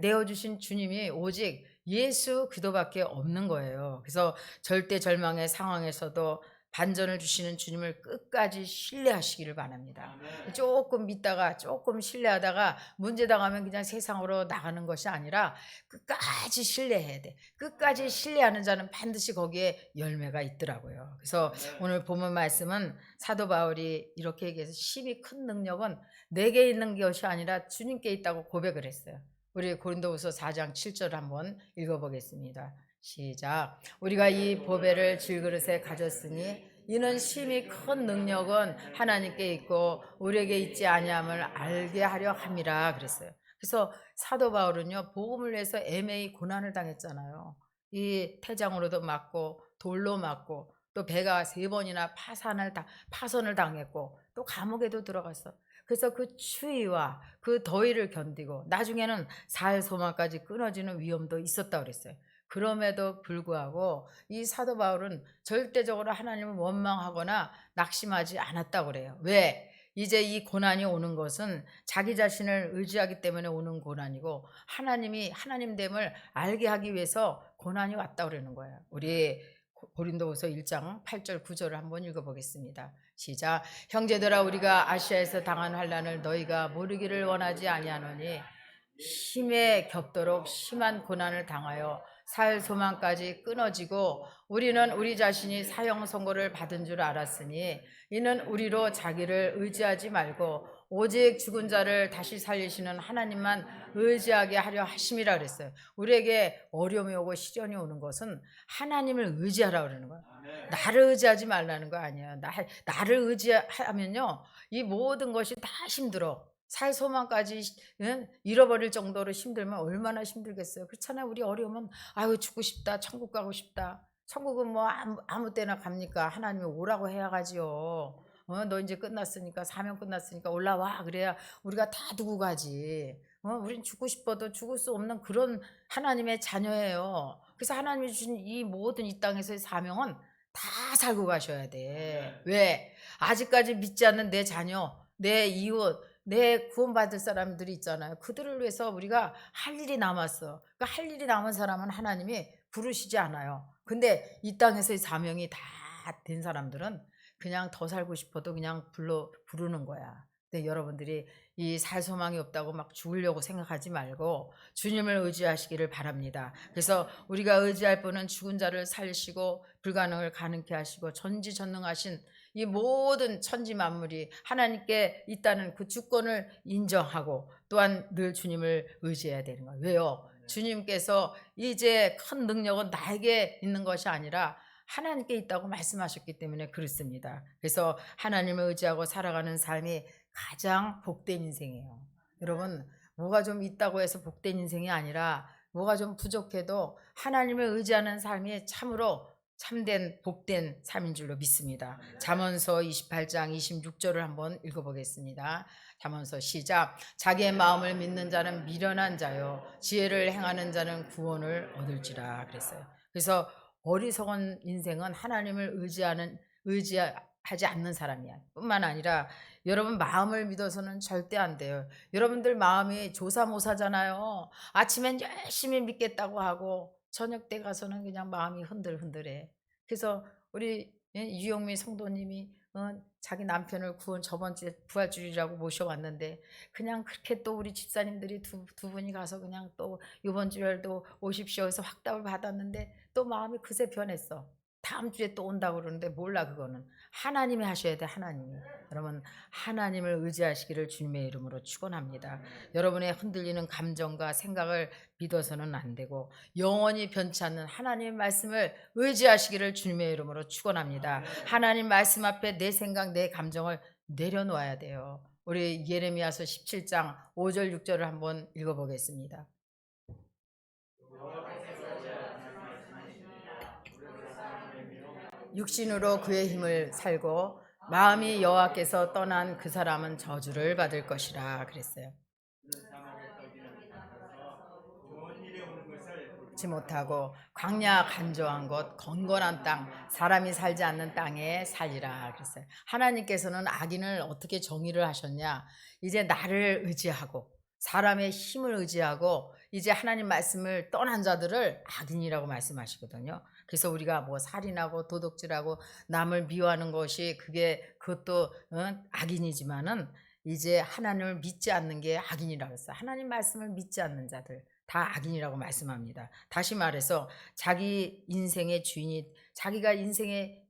S4: 내어주신 주님이 오직 예수 그도밖에 없는 거예요. 그래서 절대 절망의 상황에서도 반전을 주시는 주님을 끝까지 신뢰하시기를 바랍니다. 조금 믿다가 조금 신뢰하다가 문제 당하면 그냥 세상으로 나가는 것이 아니라 끝까지 신뢰해야 돼. 끝까지 신뢰하는 자는 반드시 거기에 열매가 있더라고요. 그래서 오늘 본문 말씀은 사도 바울이 이렇게 얘기해서 심히 큰 능력은 내게 있는 것이 아니라 주님께 있다고 고백을 했어요. 우리 고린도후서 4장 7절 한번 읽어보겠습니다. 시작. 우리가 이 보배를 질그릇에 가졌으니 이는 심히 큰 능력은 하나님께 있고 우리에게 있지 아니함을 알게 하려 함이라 그랬어요. 그래서 사도 바울은요, 복음을 위해서 애매히 고난을 당했잖아요. 이 태장으로도 맞고 돌로 맞고 또 배가 3번이나 파선을 당했고 또 감옥에도 들어갔어. 그래서 그 추위와 그 더위를 견디고 나중에는 살 소망까지 끊어지는 위험도 있었다 그랬어요. 그럼에도 불구하고 이 사도 바울은 절대적으로 하나님을 원망하거나 낙심하지 않았다고 그래요. 왜? 이제 이 고난이 오는 것은 자기 자신을 의지하기 때문에 오는 고난이고 하나님이 하나님됨을 알게 하기 위해서 고난이 왔다고 그러는 거예요. 우리 고린도후서 1장 8절 9절을 한번 읽어보겠습니다. 시작. 형제들아 우리가 아시아에서 당한 환난을 너희가 모르기를 원하지 아니하노니 힘에 겹도록 심한 고난을 당하여 살 소망까지 끊어지고 우리는 우리 자신이 사형 선고를 받은 줄 알았으니 이는 우리로 자기를 의지하지 말고 오직 죽은 자를 다시 살리시는 하나님만 의지하게 하려 하심이라 그랬어요. 우리에게 어려움이 오고 시련이 오는 것은 하나님을 의지하라 그러는 거예요. 나를 의지하지 말라는 거 아니에요. 나를 의지하면요 이 모든 것이 다 힘들어. 살 소망까지 잃어버릴 정도로 힘들면 얼마나 힘들겠어요. 그렇잖아요. 우리 어려우면 아유 죽고 싶다, 천국 가고 싶다. 천국은 뭐 아무 때나 갑니까? 하나님이 오라고 해야 가지요. 너 이제 끝났으니까 사명 끝났으니까 올라와 그래야 우리가 다 두고 가지. 우린 죽고 싶어도 죽을 수 없는 그런 하나님의 자녀예요. 그래서 하나님이 주신 이 모든 이 땅에서의 사명은 다 살고 가셔야 돼. 왜? 아직까지 믿지 않는 내 자녀, 내 이웃, 내 구원받을 사람들이 있잖아요. 그들을 위해서 우리가 할 일이 남았어. 그러니까 할 일이 남은 사람은 하나님이 부르시지 않아요. 근데 이 땅에서의 사명이 다 된 사람들은 그냥 더 살고 싶어도 그냥 부르는 거야. 근데 여러분들이 이 살 소망이 없다고 막 죽으려고 생각하지 말고 주님을 의지하시기를 바랍니다. 그래서 우리가 의지할 분은 죽은 자를 살리시고 불가능을 가능케 하시고 전지전능하신 이 모든 천지 만물이 하나님께 있다는 그 주권을 인정하고 또한 늘 주님을 의지해야 되는 거예요. 왜요? 주님께서 이제 큰 능력은 나에게 있는 것이 아니라 하나님께 있다고 말씀하셨기 때문에 그렇습니다. 그래서 하나님을 의지하고 살아가는 삶이 가장 복된 인생이에요. 여러분 뭐가 좀 있다고 해서 복된 인생이 아니라 뭐가 좀 부족해도 하나님을 의지하는 삶이 참으로 참된 복된 삶인 줄로 믿습니다. 잠언서 28장 26절을 한번 읽어보겠습니다. 잠언서 시작. 자기의 마음을 믿는 자는 미련한 자요 지혜를 행하는 자는 구원을 얻을지라 그랬어요. 그래서 어리석은 인생은 하나님을 의지하지 않는 사람이야. 뿐만 아니라 여러분 마음을 믿어서는 절대 안 돼요. 여러분들 마음이 조사모사잖아요. 아침엔 열심히 믿겠다고 하고 저녁 때 가서는 그냥 마음이 흔들흔들해. 그래서 우리 유영미 성도님이 자기 남편을 저번 주에 부활주일이라고 모셔왔는데 그냥 그렇게 또 우리 집사님들이 두 분이 가서 그냥 또 이번 주일도 오십시오 해서 확답을 받았는데 또 마음이 그새 변했어. 다음 주에 또 온다고 그러는데 몰라. 그거는 하나님이 하셔야 돼. 하나님이. 여러분 하나님을 의지하시기를 주님의 이름으로 축원합니다. 여러분의 흔들리는 감정과 생각을 믿어서는 안 되고 영원히 변치 않는 하나님의 말씀을 의지하시기를 주님의 이름으로 축원합니다. 하나님 말씀 앞에 내 생각 내 감정을 내려놓아야 돼요. 우리 예레미야서 17장 5절 6절을 한번 읽어보겠습니다. 육신으로 그의 힘을 살고 마음이 여호와께서 떠난 그 사람은 저주를 받을 것이라 그랬어요. 지 못하고 광야 간조한 곳 건건한 땅 사람이 살지 않는 땅에 살리라 그랬어요. 하나님께서는 악인을 어떻게 정의를 하셨냐? 이제 나를 의지하고 사람의 힘을 의지하고 이제 하나님 말씀을 떠난 자들을 악인이라고 말씀하시거든요. 그래서 우리가 뭐 살인하고 도둑질하고 남을 미워하는 것이 그것도 악인이지만은 이제 하나님을 믿지 않는 게 악인이라고 했어요. 하나님 말씀을 믿지 않는 자들 다 악인이라고 말씀합니다. 다시 말해서 자기가 인생의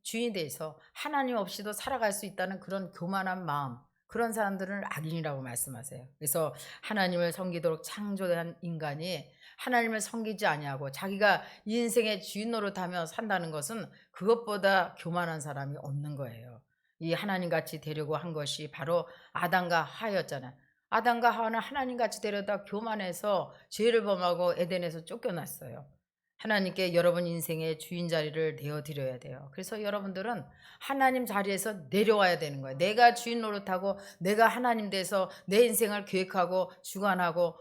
S4: 주인이 돼서 하나님 없이도 살아갈 수 있다는 그런 교만한 마음, 그런 사람들은 악인이라고 말씀하세요. 그래서 하나님을 섬기도록 창조한 인간이 하나님을 섬기지 아니하고 자기가 인생의 주인 노릇하며 산다는 것은 그것보다 교만한 사람이 없는 거예요. 이 하나님같이 되려고 한 것이 바로 아담과 하와였잖아요. 아담과 하와는 하나님같이 되려다 교만해서 죄를 범하고 에덴에서 쫓겨났어요. 하나님께 여러분 인생의 주인 자리를 내어드려야 돼요. 그래서 여러분들은 하나님 자리에서 내려와야 되는 거예요. 내가 주인 노릇하고 내가 하나님 돼서 내 인생을 계획하고 주관하고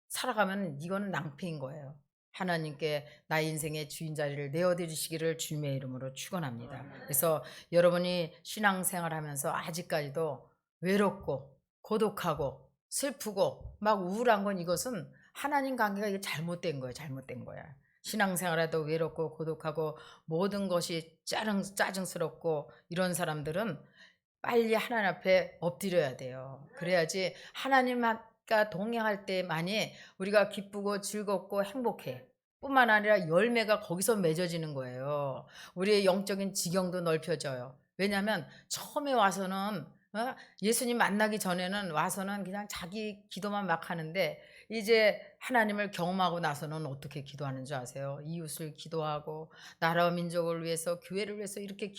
S4: 살아가면 이거는 낭패인 거예요. 하나님께 나의 인생의 주인 자리를 내어드리시기를 주님의 이름으로 축원합니다. 그래서 여러분이 신앙생활 하면서 아직까지도 외롭고 고독하고 슬프고 막 우울한 건 이것은 하나님 관계가 이게 잘못된 거예요. 잘못된 거야. 신앙생활에도 외롭고 고독하고 모든 것이 짜증스럽고 이런 사람들은 빨리 하나님 앞에 엎드려야 돼요. 그래야지 하나님과 동행할 때만이 우리가 기쁘고 즐겁고 행복해. 뿐만 아니라 열매가 거기서 맺어지는 거예요. 우리의 영적인 지경도 넓혀져요. 왜냐하면 처음에 와서는 예수님 만나기 전에는 와서는 그냥 자기 기도만 막 하는데 이제 하나님을 경험하고 나서는 어떻게 기도하는 줄 아세요? 이웃을 기도하고 나라와 민족을 위해서 교회를 위해서 이렇게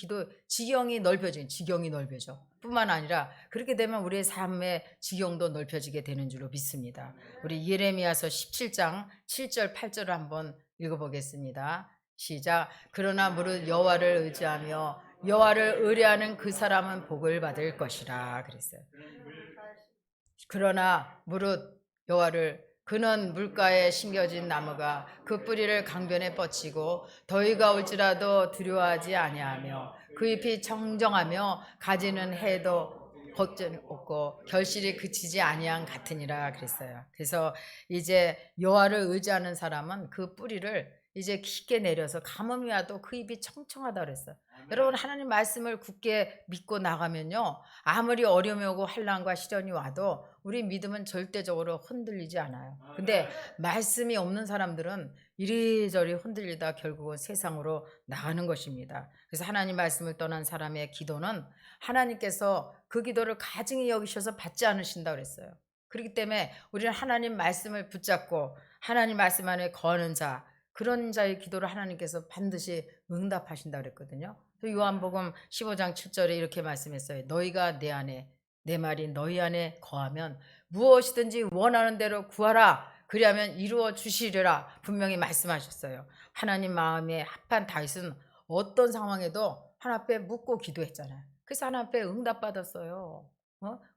S4: 지경이 넓혀져. 뿐만 아니라 그렇게 되면 우리의 삶의 지경도 넓혀지게 되는 줄로 믿습니다. 우리 예레미야서 17장 7절 8절을 한번 읽어보겠습니다. 시작. 그러나 무릇 여호와를 의지하며 여호와를 의뢰하는 그 사람은 복을 받을 것이라 그랬어요. 그러나 무릇 그는 물가에 심겨진 나무가 그 뿌리를 강변에 뻗치고 더위가 올지라도 두려워하지 아니하며 그 잎이 청정하며 가지는 해도 걱정 없고 결실이 그치지 아니한 같으니라 그랬어요. 그래서 이제 여호와를 의지하는 사람은 그 뿌리를 이제 깊게 내려서 가뭄이 와도 그 잎이 청청하다 그랬어요. 여러분 하나님 말씀을 굳게 믿고 나가면요. 아무리 어려움이 오고 환난과 시련이 와도 우리 믿음은 절대적으로 흔들리지 않아요. 근데 말씀이 없는 사람들은 이리저리 흔들리다 결국은 세상으로 나가는 것입니다. 그래서 하나님 말씀을 떠난 사람의 기도는 하나님께서 그 기도를 가증히 여기셔서 받지 않으신다 그랬어요. 그렇기 때문에 우리는 하나님 말씀을 붙잡고 하나님 말씀 안에 거하는 자, 그런 자의 기도를 하나님께서 반드시 응답하신다 그랬거든요. 요한복음 15장 7절에 이렇게 말씀했어요. 너희가 내 안에 내 말이 너희 안에 거하면 무엇이든지 원하는 대로 구하라. 그리하면 이루어 주시리라. 분명히 말씀하셨어요. 하나님 마음에 합한 다윗은 어떤 상황에도 하나님 앞에 묻고 기도했잖아요. 그래서 하나님 앞에 응답받았어요.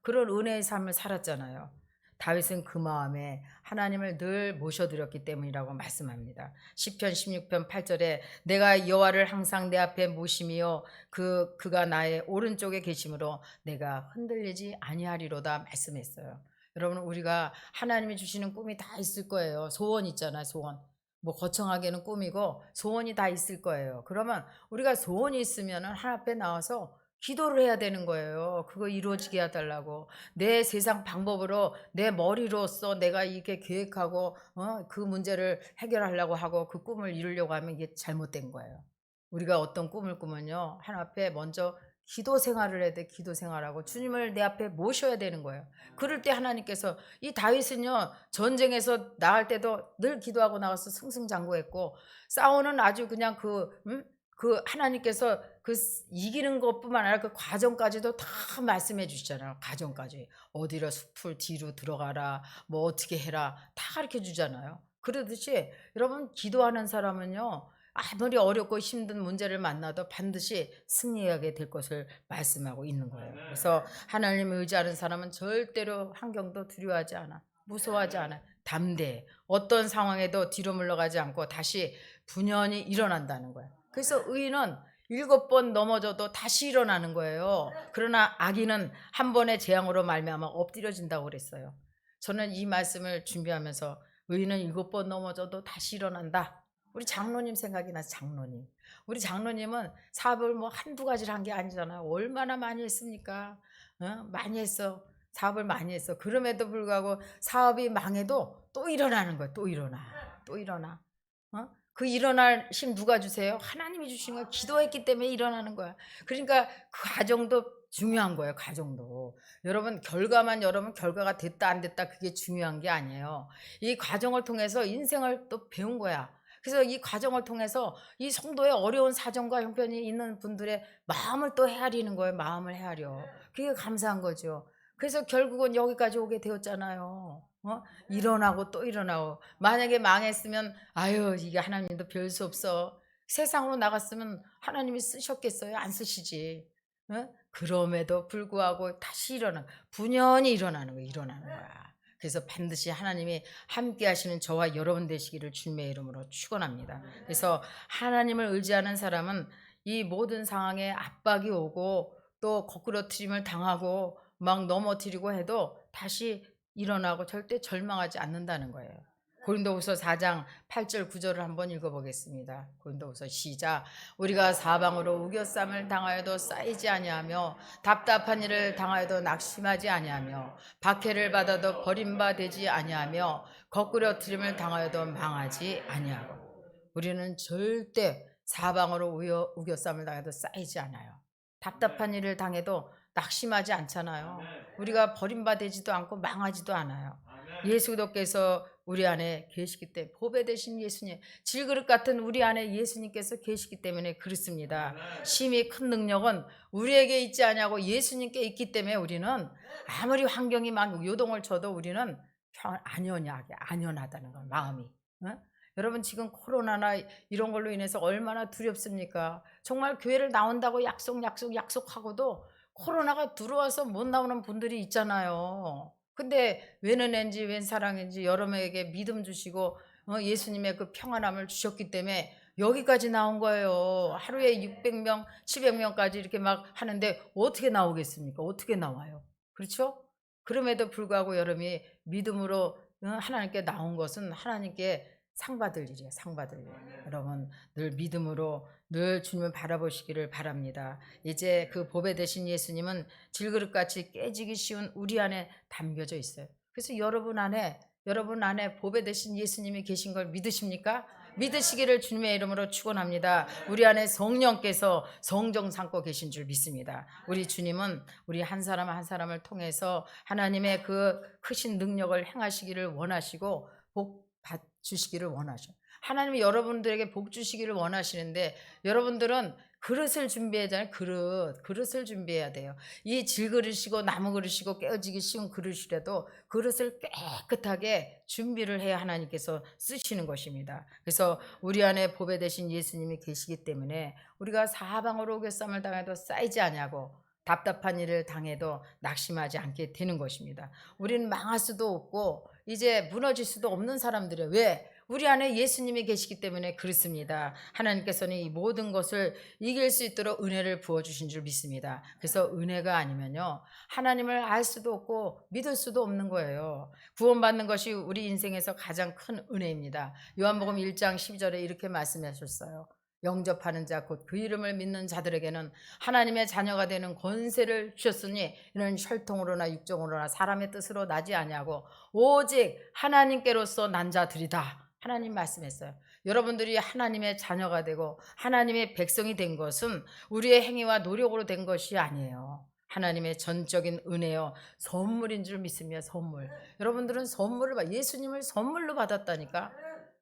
S4: 그런 은혜의 삶을 살았잖아요. 다윗은 그 마음에 하나님을 늘 모셔드렸기 때문이라고 말씀합니다. 시편 16편 8절에 내가 여호와를 항상 내 앞에 모심이요 그가 나의 오른쪽에 계심으로 내가 흔들리지 아니하리로다 말씀했어요. 여러분 우리가 하나님이 주시는 꿈이 다 있을 거예요. 소원 있잖아요. 소원. 뭐 거창하게는 꿈이고 소원이 다 있을 거예요. 그러면 우리가 소원이 있으면 하나님 앞에 나와서 기도를 해야 되는 거예요. 그거 이루어지게 해달라고. 내 세상 방법으로 내 머리로서 내가 이렇게 계획하고 그 문제를 해결하려고 하고 그 꿈을 이루려고 하면 이게 잘못된 거예요. 우리가 어떤 꿈을 꾸면요. 하나님 앞에 먼저 기도 생활을 해야 돼. 기도 생활하고 주님을 내 앞에 모셔야 되는 거예요. 그럴 때 하나님께서 이 다윗은요. 전쟁에서 나갈 때도 늘 기도하고 나가서 승승장구했고 싸우는 아주 그냥 그 하나님께서 그 이기는 것뿐만 아니라 그 과정까지도 다 말씀해 주시잖아요. 과정까지. 어디로 숲을 뒤로 들어가라. 뭐 어떻게 해라. 다 가르쳐 주잖아요. 그러듯이 여러분 기도하는 사람은요. 아무리 어렵고 힘든 문제를 만나도 반드시 승리하게 될 것을 말씀하고 있는 거예요. 그래서 하나님을 의지하는 사람은 절대로 환경도 두려워하지 않아. 무서워하지 않아. 담대해. 어떤 상황에도 뒤로 물러가지 않고 다시 분연히 일어난다는 거예요. 그래서 의인은 7번 넘어져도 다시 일어나는 거예요. 그러나 악인은 한 번의 재앙으로 말미암아 엎드려진다고 그랬어요. 저는 이 말씀을 준비하면서 의인은 7번 넘어져도 다시 일어난다. 우리 장로님 생각이 나서 장로님. 우리 장로님은 사업을 뭐 한두 가지를 한 게 아니잖아요. 얼마나 많이 했습니까? 많이 했어. 사업을 많이 했어. 그럼에도 불구하고 사업이 망해도 또 일어나는 거야. 또 일어나. 그 일어날 힘 누가 주세요? 하나님이 주시는 거야. 기도했기 때문에 일어나는 거야. 그러니까 그 과정도 중요한 거예요. 과정도. 여러분 결과가 됐다 안 됐다 그게 중요한 게 아니에요. 이 과정을 통해서 인생을 또 배운 거야. 그래서 이 과정을 통해서 이 성도의 어려운 사정과 형편이 있는 분들의 마음을 또 헤아리는 거예요. 마음을 헤아려. 그게 감사한 거죠. 그래서 결국은 여기까지 오게 되었잖아요. 일어나고 또 일어나고. 만약에 망했으면 아유 이게 하나님도 별 수 없어. 세상으로 나갔으면 하나님이 쓰셨겠어요? 안 쓰시지. 그럼에도 불구하고 다시 분연히 일어나는 거야. 일어나는 거야. 그래서 반드시 하나님이 함께 하시는 저와 여러분 되시기를 주님의 이름으로 축원합니다. 그래서 하나님을 의지하는 사람은 이 모든 상황에 압박이 오고 또 거꾸러뜨림을 당하고 막 넘어뜨리고 해도 다시 일어나고 절대 절망하지 않는다는 거예요. 고린도후서 4장 8절 9절을 한번 읽어보겠습니다. 고린도후서 시작. 우리가 사방으로 우겨쌈을 당하여도 쌓이지 아니하며 답답한 일을 당하여도 낙심하지 아니하며 박해를 받아도 버림받지 아니하며 거꾸러뜨림을 당하여도 망하지 아니하고. 우리는 절대 사방으로 우겨쌈을 당해도 쌓이지 않아요. 답답한 일을 당해도 낙심하지 않잖아요. 우리가 버림받지도 않고 망하지도 않아요. 예수 그리스도께서 우리 안에 계시기 때문에, 보배 되신 예수님, 질그릇 같은 우리 안에 예수님께서 계시기 때문에 그렇습니다. 심히 큰 능력은 우리에게 있지 않냐고 예수님께 있기 때문에 우리는 아무리 환경이 막 요동을 쳐도 우리는 안연하다는 거예요. 마음이. 여러분 지금 코로나나 이런 걸로 인해서 얼마나 두렵습니까? 정말 교회를 나온다고 약속하고도 코로나가 들어와서 못 나오는 분들이 있잖아요. 근데 웬 은혜인지 웬 사랑인지 여러분에게 믿음 주시고 예수님의 그 평안함을 주셨기 때문에 여기까지 나온 거예요. 하루에 600명, 700명까지 이렇게 막 하는데 어떻게 나오겠습니까? 어떻게 나와요? 그렇죠? 그럼에도 불구하고 여러분이 믿음으로 하나님께 나온 것은 하나님께 상 받을 일이에요. 상 받을 일. 여러분 늘 믿음으로 늘 주님을 바라보시기를 바랍니다. 이제 그 보배 되신 예수님은 질그릇같이 깨지기 쉬운 우리 안에 담겨져 있어요. 그래서 여러분 안에 보배 되신 예수님이 계신 걸 믿으십니까? 믿으시기를 주님의 이름으로 축원합니다. 우리 안에 성령께서 성정 삼고 계신 줄 믿습니다. 우리 주님은 우리 한 사람 한 사람을 통해서 하나님의 그 크신 능력을 행하시기를 원하시고 복 주시기를 원하셔. 하나님이 여러분들에게 복 주시기를 원하시는데 여러분들은 그릇을 준비해야 되잖아요. 그릇을 준비해야 돼요. 이 질그릇이고 나무 그릇이고 깨어지기 쉬운 그릇이라도 그릇을 깨끗하게 준비를 해야 하나님께서 쓰시는 것입니다. 그래서 우리 안에 보배 되신 예수님이 계시기 때문에 우리가 사방으로 우겨쌈을 당해도 쌓이지 아니하고 답답한 일을 당해도 낙심하지 않게 되는 것입니다. 우리는 망할 수도 없고 이제 무너질 수도 없는 사람들이에요. 왜? 우리 안에 예수님이 계시기 때문에 그렇습니다. 하나님께서는 이 모든 것을 이길 수 있도록 은혜를 부어주신 줄 믿습니다. 그래서 은혜가 아니면요 하나님을 알 수도 없고 믿을 수도 없는 거예요. 구원받는 것이 우리 인생에서 가장 큰 은혜입니다. 요한복음 1장 12절에 이렇게 말씀하셨어요. 영접하는 자 곧 그 이름을 믿는 자들에게는 하나님의 자녀가 되는 권세를 주셨으니 이는 혈통으로나 육정으로나 사람의 뜻으로 나지 아니하고 오직 하나님께로서 난 자들이다. 하나님 말씀했어요. 여러분들이 하나님의 자녀가 되고 하나님의 백성이 된 것은 우리의 행위와 노력으로 된 것이 아니에요. 하나님의 전적인 은혜요 선물인 줄 믿습니다. 선물. 여러분들은 선물을 예수님을 선물로 받았다니까.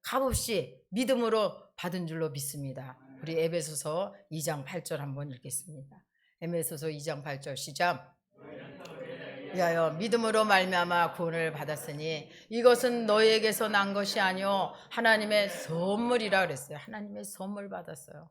S4: 값없이 믿음으로 받은 줄로 믿습니다. 우리 에베소서 2장 8절 한번 읽겠습니다. 에베소서 2장 8절 시작. 위하여 믿음으로 말미암아 구원을 받았으니 이것은 너희에게서 난 것이 아니요 하나님의 선물이라 그랬어요. 하나님의 선물 받았어요.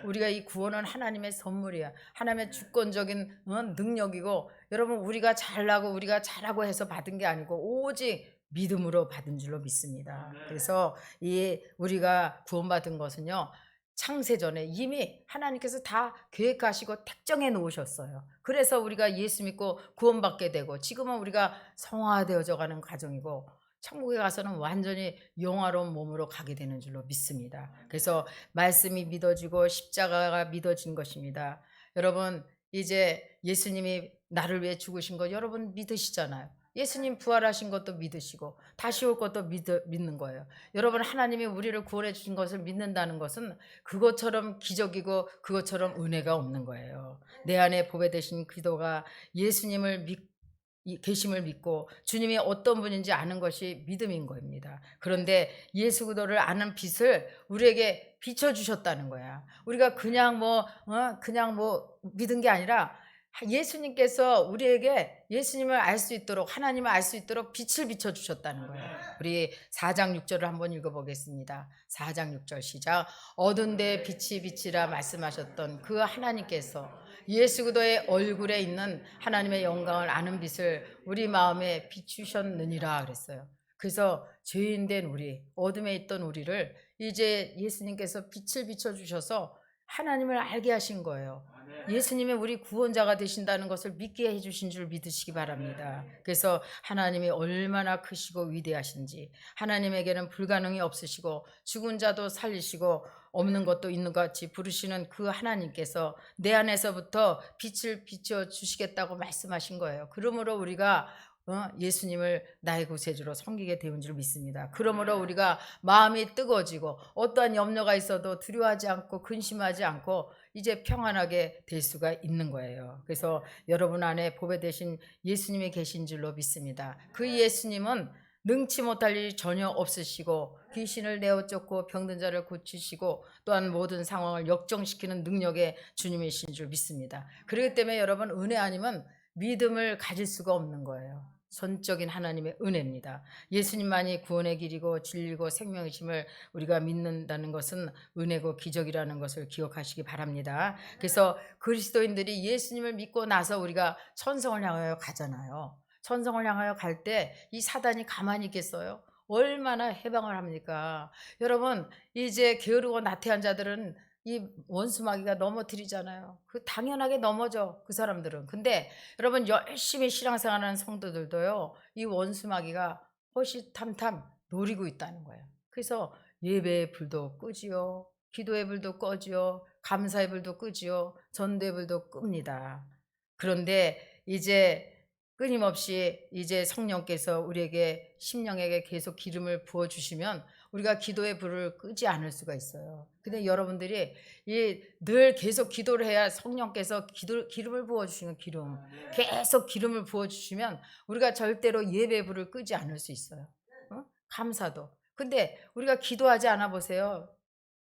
S4: 우리가 이 구원은 하나님의 선물이야. 하나님의 주권적인 능력이고 여러분 우리가 잘나고 우리가 잘하고 해서 받은 게 아니고 오직 믿음으로 받은 줄로 믿습니다. 그래서 이 우리가 구원받은 것은요 창세전에 이미 하나님께서 다 계획하시고 택정해 놓으셨어요. 그래서 우리가 예수 믿고 구원받게 되고 지금은 우리가 성화되어져 가는 과정이고 천국에 가서는 완전히 영화로운 몸으로 가게 되는 줄로 믿습니다. 그래서 말씀이 믿어지고 십자가가 믿어진 것입니다. 여러분 이제 예수님이 나를 위해 죽으신 거 여러분 믿으시잖아요. 예수님 부활하신 것도 믿으시고 다시 올 것도 믿는 거예요. 여러분 하나님이 우리를 구원해 주신 것을 믿는다는 것은 그것처럼 기적이고 그것처럼 은혜가 없는 거예요. 내 안에 보배 되신 기도가 예수님을 계심을 믿고 주님이 어떤 분인지 아는 것이 믿음인 겁니다. 그런데 예수 그리스도를 아는 빛을 우리에게 비춰주셨다는 거야. 우리가 그냥 뭐 믿은 게 아니라 예수님께서 우리에게 예수님을 알 수 있도록, 하나님을 알 수 있도록 빛을 비춰주셨다는 거예요. 우리 4장 6절을 한번 읽어보겠습니다. 4장 6절 시작. 어두운 데에 빛이 빛이라 말씀하셨던 그 하나님께서 예수 그리스도의 얼굴에 있는 하나님의 영광을 아는 빛을 우리 마음에 비추셨느니라 그랬어요. 그래서 죄인된 우리, 어둠에 있던 우리를 이제 예수님께서 빛을 비춰주셔서 하나님을 알게 하신 거예요. 예수님이 우리 구원자가 되신다는 것을 믿게 해주신 줄 믿으시기 바랍니다. 그래서 하나님이 얼마나 크시고 위대하신지, 하나님에게는 불가능이 없으시고 죽은 자도 살리시고 없는 것도 있는 것 같이 부르시는 그 하나님께서 내 안에서부터 빛을 비춰주시겠다고 말씀하신 거예요. 그러므로 우리가 예수님을 나의 구세주로 섬기게 되는 줄 믿습니다. 그러므로 우리가 마음이 뜨거워지고 어떠한 염려가 있어도 두려워하지 않고 근심하지 않고 이제 평안하게 될 수가 있는 거예요. 그래서 여러분 안에 보배 되신 예수님이 계신 줄로 믿습니다. 그 예수님은 능치 못할 일이 전혀 없으시고 귀신을 내어 쫓고 병든 자를 고치시고 또한 모든 상황을 역정시키는 능력의 주님이신 줄 믿습니다. 그렇기 때문에 여러분 은혜 아니면 믿음을 가질 수가 없는 거예요. 전적인 하나님의 은혜입니다. 예수님만이 구원의 길이고 진리고 생명이심을 우리가 믿는다는 것은 은혜고 기적이라는 것을 기억하시기 바랍니다. 그래서 그리스도인들이 예수님을 믿고 나서 우리가 천성을 향하여 가잖아요. 천성을 향하여 갈 때 이 사단이 가만히 있겠어요? 얼마나 해방을 합니까? 여러분, 이제 게으르고 나태한 자들은 이 원수마귀가 넘어뜨리잖아요. 그 당연하게 넘어져, 그 사람들은. 근데 여러분, 열심히 신앙생활하는 성도들도요, 이 원수마귀가 호시탐탐 노리고 있다는 거예요. 그래서 예배의 불도 끄지요, 기도의 불도 꺼지요, 감사의 불도 끄지요, 전도의 불도 끕니다. 그런데 이제 끊임없이 이제 성령께서 우리에게 심령에게 계속 기름을 부어주시면 우리가 기도의 불을 끄지 않을 수가 있어요. 근데 여러분들이 늘 계속 기도를 해야 성령께서 기름을 부어주시는 기름, 계속 기름을 부어주시면 우리가 절대로 예배의 불을 끄지 않을 수 있어요. 감사도. 근데 우리가 기도하지 않아 보세요.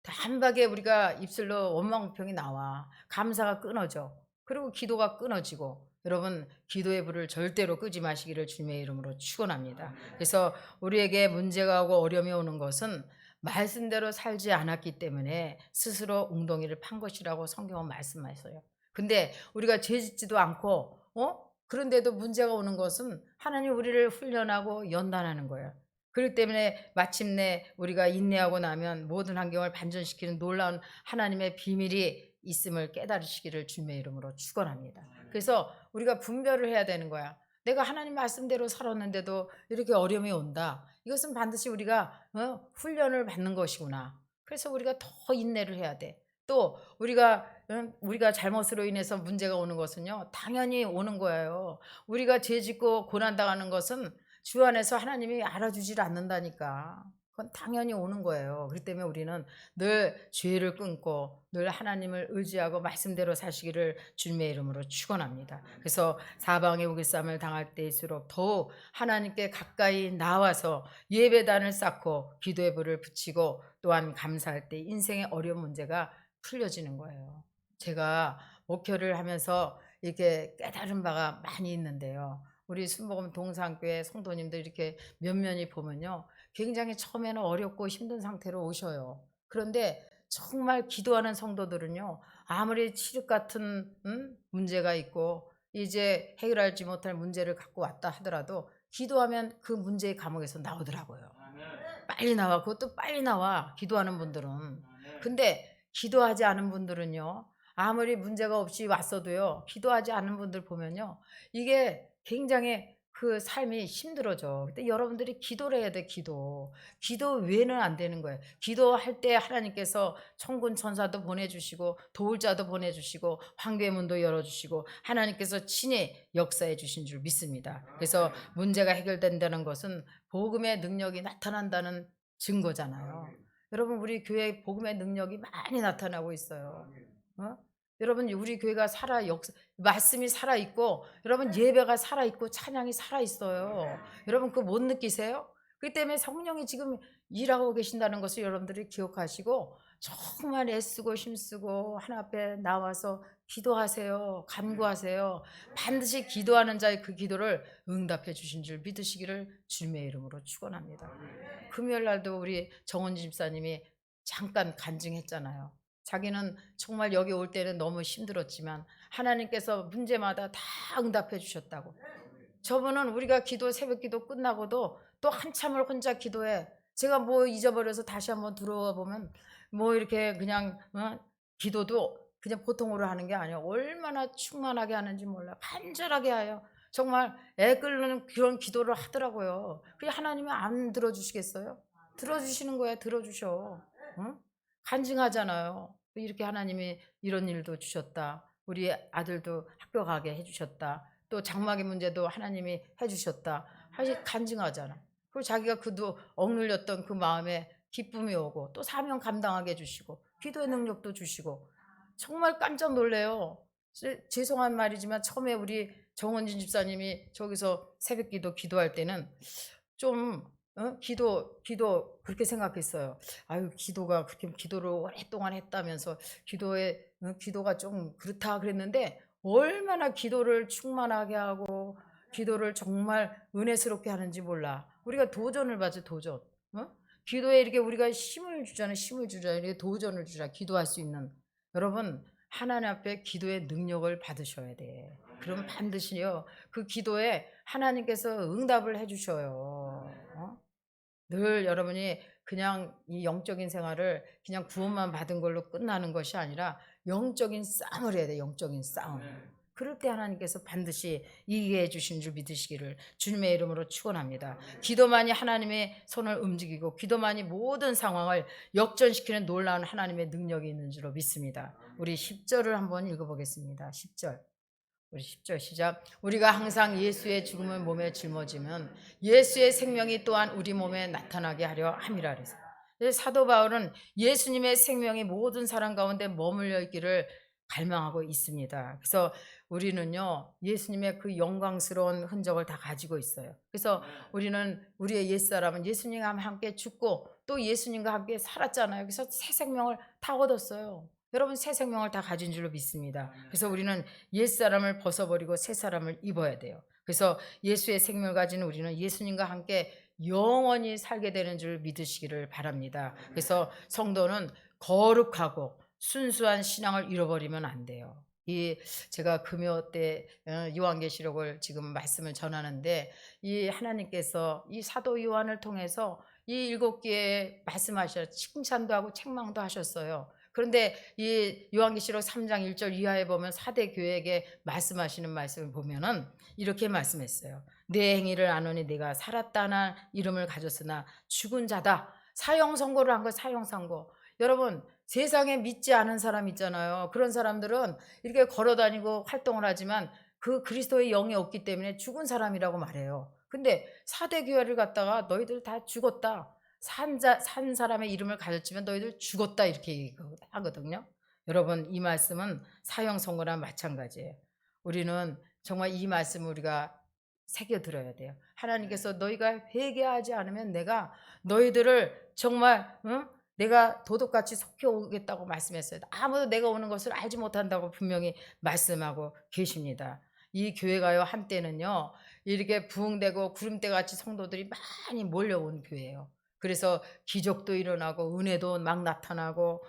S4: 단박에 우리가 입술로 원망평이 나와. 감사가 끊어져. 그리고 기도가 끊어지고. 여러분, 기도의 불을 절대로 끄지 마시기를 주님의 이름으로 축원합니다. 그래서 우리에게 문제가 오고 어려움이 오는 것은 말씀대로 살지 않았기 때문에 스스로 웅덩이를 판 것이라고 성경은 말씀하셔요. 근데 우리가 죄짓지도 않고 그런데도 문제가 오는 것은 하나님 우리를 훈련하고 연단하는 거예요. 그렇기 때문에 마침내 우리가 인내하고 나면 모든 환경을 반전시키는 놀라운 하나님의 비밀이 있음을 깨달으시기를 주님의 이름으로 축원합니다. 그래서 우리가 분별을 해야 되는 거야. 내가 하나님 말씀대로 살았는데도 이렇게 어려움이 온다. 이것은 반드시 우리가 훈련을 받는 것이구나. 그래서 우리가 더 인내를 해야 돼. 또 우리가 잘못으로 인해서 문제가 오는 것은요, 당연히 오는 거예요. 우리가 죄짓고 고난당하는 것은 주 안에서 하나님이 알아주질 않는다니까. 그건 당연히 오는 거예요. 그렇기 때문에 우리는 늘 죄를 끊고 늘 하나님을 의지하고 말씀대로 사시기를 주님의 이름으로 축원합니다. 그래서 사방의 우기쌈을 당할 때일수록 더욱 하나님께 가까이 나와서 예배단을 쌓고 기도의 불을 붙이고 또한 감사할 때 인생의 어려운 문제가 풀려지는 거예요. 제가 목회를 하면서 이렇게 깨달은 바가 많이 있는데요. 우리 순복음 동산교회 성도님들 이렇게 면면이 보면요, 굉장히 처음에는 어렵고 힘든 상태로 오셔요. 그런데 정말 기도하는 성도들은요, 아무리 칠흑 같은 문제가 있고 이제 해결하지 못할 문제를 갖고 왔다 하더라도 기도하면 그 문제의 감옥에서 나오더라고요. 빨리 나와. 그것도 빨리 나와, 기도하는 분들은. 근데 기도하지 않은 분들은요, 아무리 문제가 없이 왔어도요, 기도하지 않은 분들 보면요, 이게 굉장히 그 삶이 힘들어져. 근데 여러분들이 기도를 해야 돼. 기도 외에는 안 되는 거예요. 기도할 때 하나님께서 천군 천사도 보내주시고 도울 자도 보내주시고 황교의 문도 열어주시고 하나님께서 친히 역사해 주신 줄 믿습니다. 그래서 문제가 해결된다는 것은 복음의 능력이 나타난다는 증거잖아요. 여러분, 우리 교회에 복음의 능력이 많이 나타나고 있어요. 여러분, 우리 교회가 말씀이 살아있고, 여러분, 예배가 살아있고, 찬양이 살아있어요. 여러분, 그거 못 느끼세요? 그 때문에 성령이 지금 일하고 계신다는 것을 여러분들이 기억하시고 정말 애쓰고 힘쓰고 하나 앞에 나와서 기도하세요. 간구하세요. 반드시 기도하는 자의 그 기도를 응답해 주신 줄 믿으시기를 주님의 이름으로 축원합니다. 금요일 날도 우리 정원진 집사님이 잠깐 간증했잖아요. 자기는 정말 여기 올 때는 너무 힘들었지만 하나님께서 문제마다 다 응답해 주셨다고. 저분은 우리가 새벽 기도 끝나고도 또 한참을 혼자 기도해. 제가 뭐 잊어버려서 다시 한번 들어와 보면 뭐 이렇게 그냥 기도도 그냥 보통으로 하는 게 아니에요. 얼마나 충만하게 하는지 몰라. 간절하게 해요. 정말 애 끓는 그런 기도를 하더라고요. 그게 하나님이 안 들어주시겠어요? 들어주시는 거야. 들어주셔. 응? 간증하잖아요. 이렇게 하나님이 이런 일도 주셨다. 우리 아들도 학교 가게 해주셨다. 또 장막의 문제도 하나님이 해주셨다. 사실 간증하잖아. 그리고 자기가 그도 억눌렸던 그 마음에 기쁨이 오고 또 사명 감당하게 해주시고 기도의 능력도 주시고 정말 깜짝 놀래요. 죄송한 말이지만 처음에 우리 정원진 집사님이 저기서 새벽기도 기도할 때는 좀 기도 그렇게 생각했어요. 아유 기도가 그렇게 기도를 오랫동안 했다면서 기도가 좀 그렇다 그랬는데 얼마나 기도를 충만하게 하고 기도를 정말 은혜스럽게 하는지 몰라. 우리가 도전을 받죠. 도전. 기도에 이렇게 우리가 힘을 주잖아요. 이렇게 도전을 주자. 기도할 수 있는. 여러분 하나님 앞에 기도의 능력을 받으셔야 돼. 그럼 반드시요 그 기도에 하나님께서 응답을 해주셔요. 늘 여러분이 그냥 이 영적인 생활을 그냥 구원만 받은 걸로 끝나는 것이 아니라 영적인 싸움을 해야 돼. 영적인 싸움. 그럴 때 하나님께서 반드시 이기게 해주신 줄 믿으시기를 주님의 이름으로 축원합니다. 기도만이 하나님의 손을 움직이고 기도만이 모든 상황을 역전시키는 놀라운 하나님의 능력이 있는 줄로 믿습니다. 우리 10절을 한번 읽어보겠습니다. 10절. 우리 10절 시작. 우리가 항상 예수의 죽음을 몸에 짊어지면 예수의 생명이 또한 우리 몸에 나타나게 하려 함이라 그래서 사도 바울은 예수님의 생명이 모든 사람 가운데 머물러 있기를 갈망하고 있습니다. 그래서 우리는요 예수님의 그 영광스러운 흔적을 다 가지고 있어요. 그래서 우리는 우리의 옛사람은 예수님과 함께 죽고 또 예수님과 함께 살았잖아요. 그래서 새 생명을 다 얻었어요. 여러분 새 생명을 다 가진 줄로 믿습니다. 그래서 우리는 옛사람을 벗어버리고 새 사람을 입어야 돼요. 그래서 예수의 생명을 가진 우리는 예수님과 함께 영원히 살게 되는 줄 믿으시기를 바랍니다. 그래서 성도는 거룩하고 순수한 신앙을 잃어버리면 안 돼요. 제가 금요 때 요한계시록을 지금 말씀을 전하는데 이 하나님께서 이 사도 요한을 통해서 이 7개의 말씀하셔 칭찬도 하고 책망도 하셨어요. 그런데 이 요한계시록 3장 1절 이하에 보면 4대 교회에게 말씀하시는 말씀을 보면은 이렇게 말씀했어요. 내 행위를 아노니 네가 살았다나 이름을 가졌으나 죽은 자다. 사형 선고를 한 거 사형 선고. 여러분 세상에 믿지 않은 사람 있잖아요. 그런 사람들은 이렇게 걸어다니고 활동을 하지만 그 그리스도의 영이 없기 때문에 죽은 사람이라고 말해요. 근데 4대 교회를 갖다가 너희들 다 죽었다. 산 사람의 이름을 가졌지만 너희들 죽었다 이렇게 하거든요. 여러분 이 말씀은 사형 선고랑 마찬가지예요. 우리는 정말 이 말씀을 우리가 새겨 들어야 돼요. 하나님께서 너희가 회개하지 않으면 내가 너희들을 정말 내가 도둑같이 속여 오겠다고 말씀했어요. 아무도 내가 오는 것을 알지 못한다고 분명히 말씀하고 계십니다. 이 교회가요 한때는요 이렇게 부흥되고 구름대 같이 성도들이 많이 몰려온 교회예요. 그래서 기적도 일어나고 은혜도 막 나타나고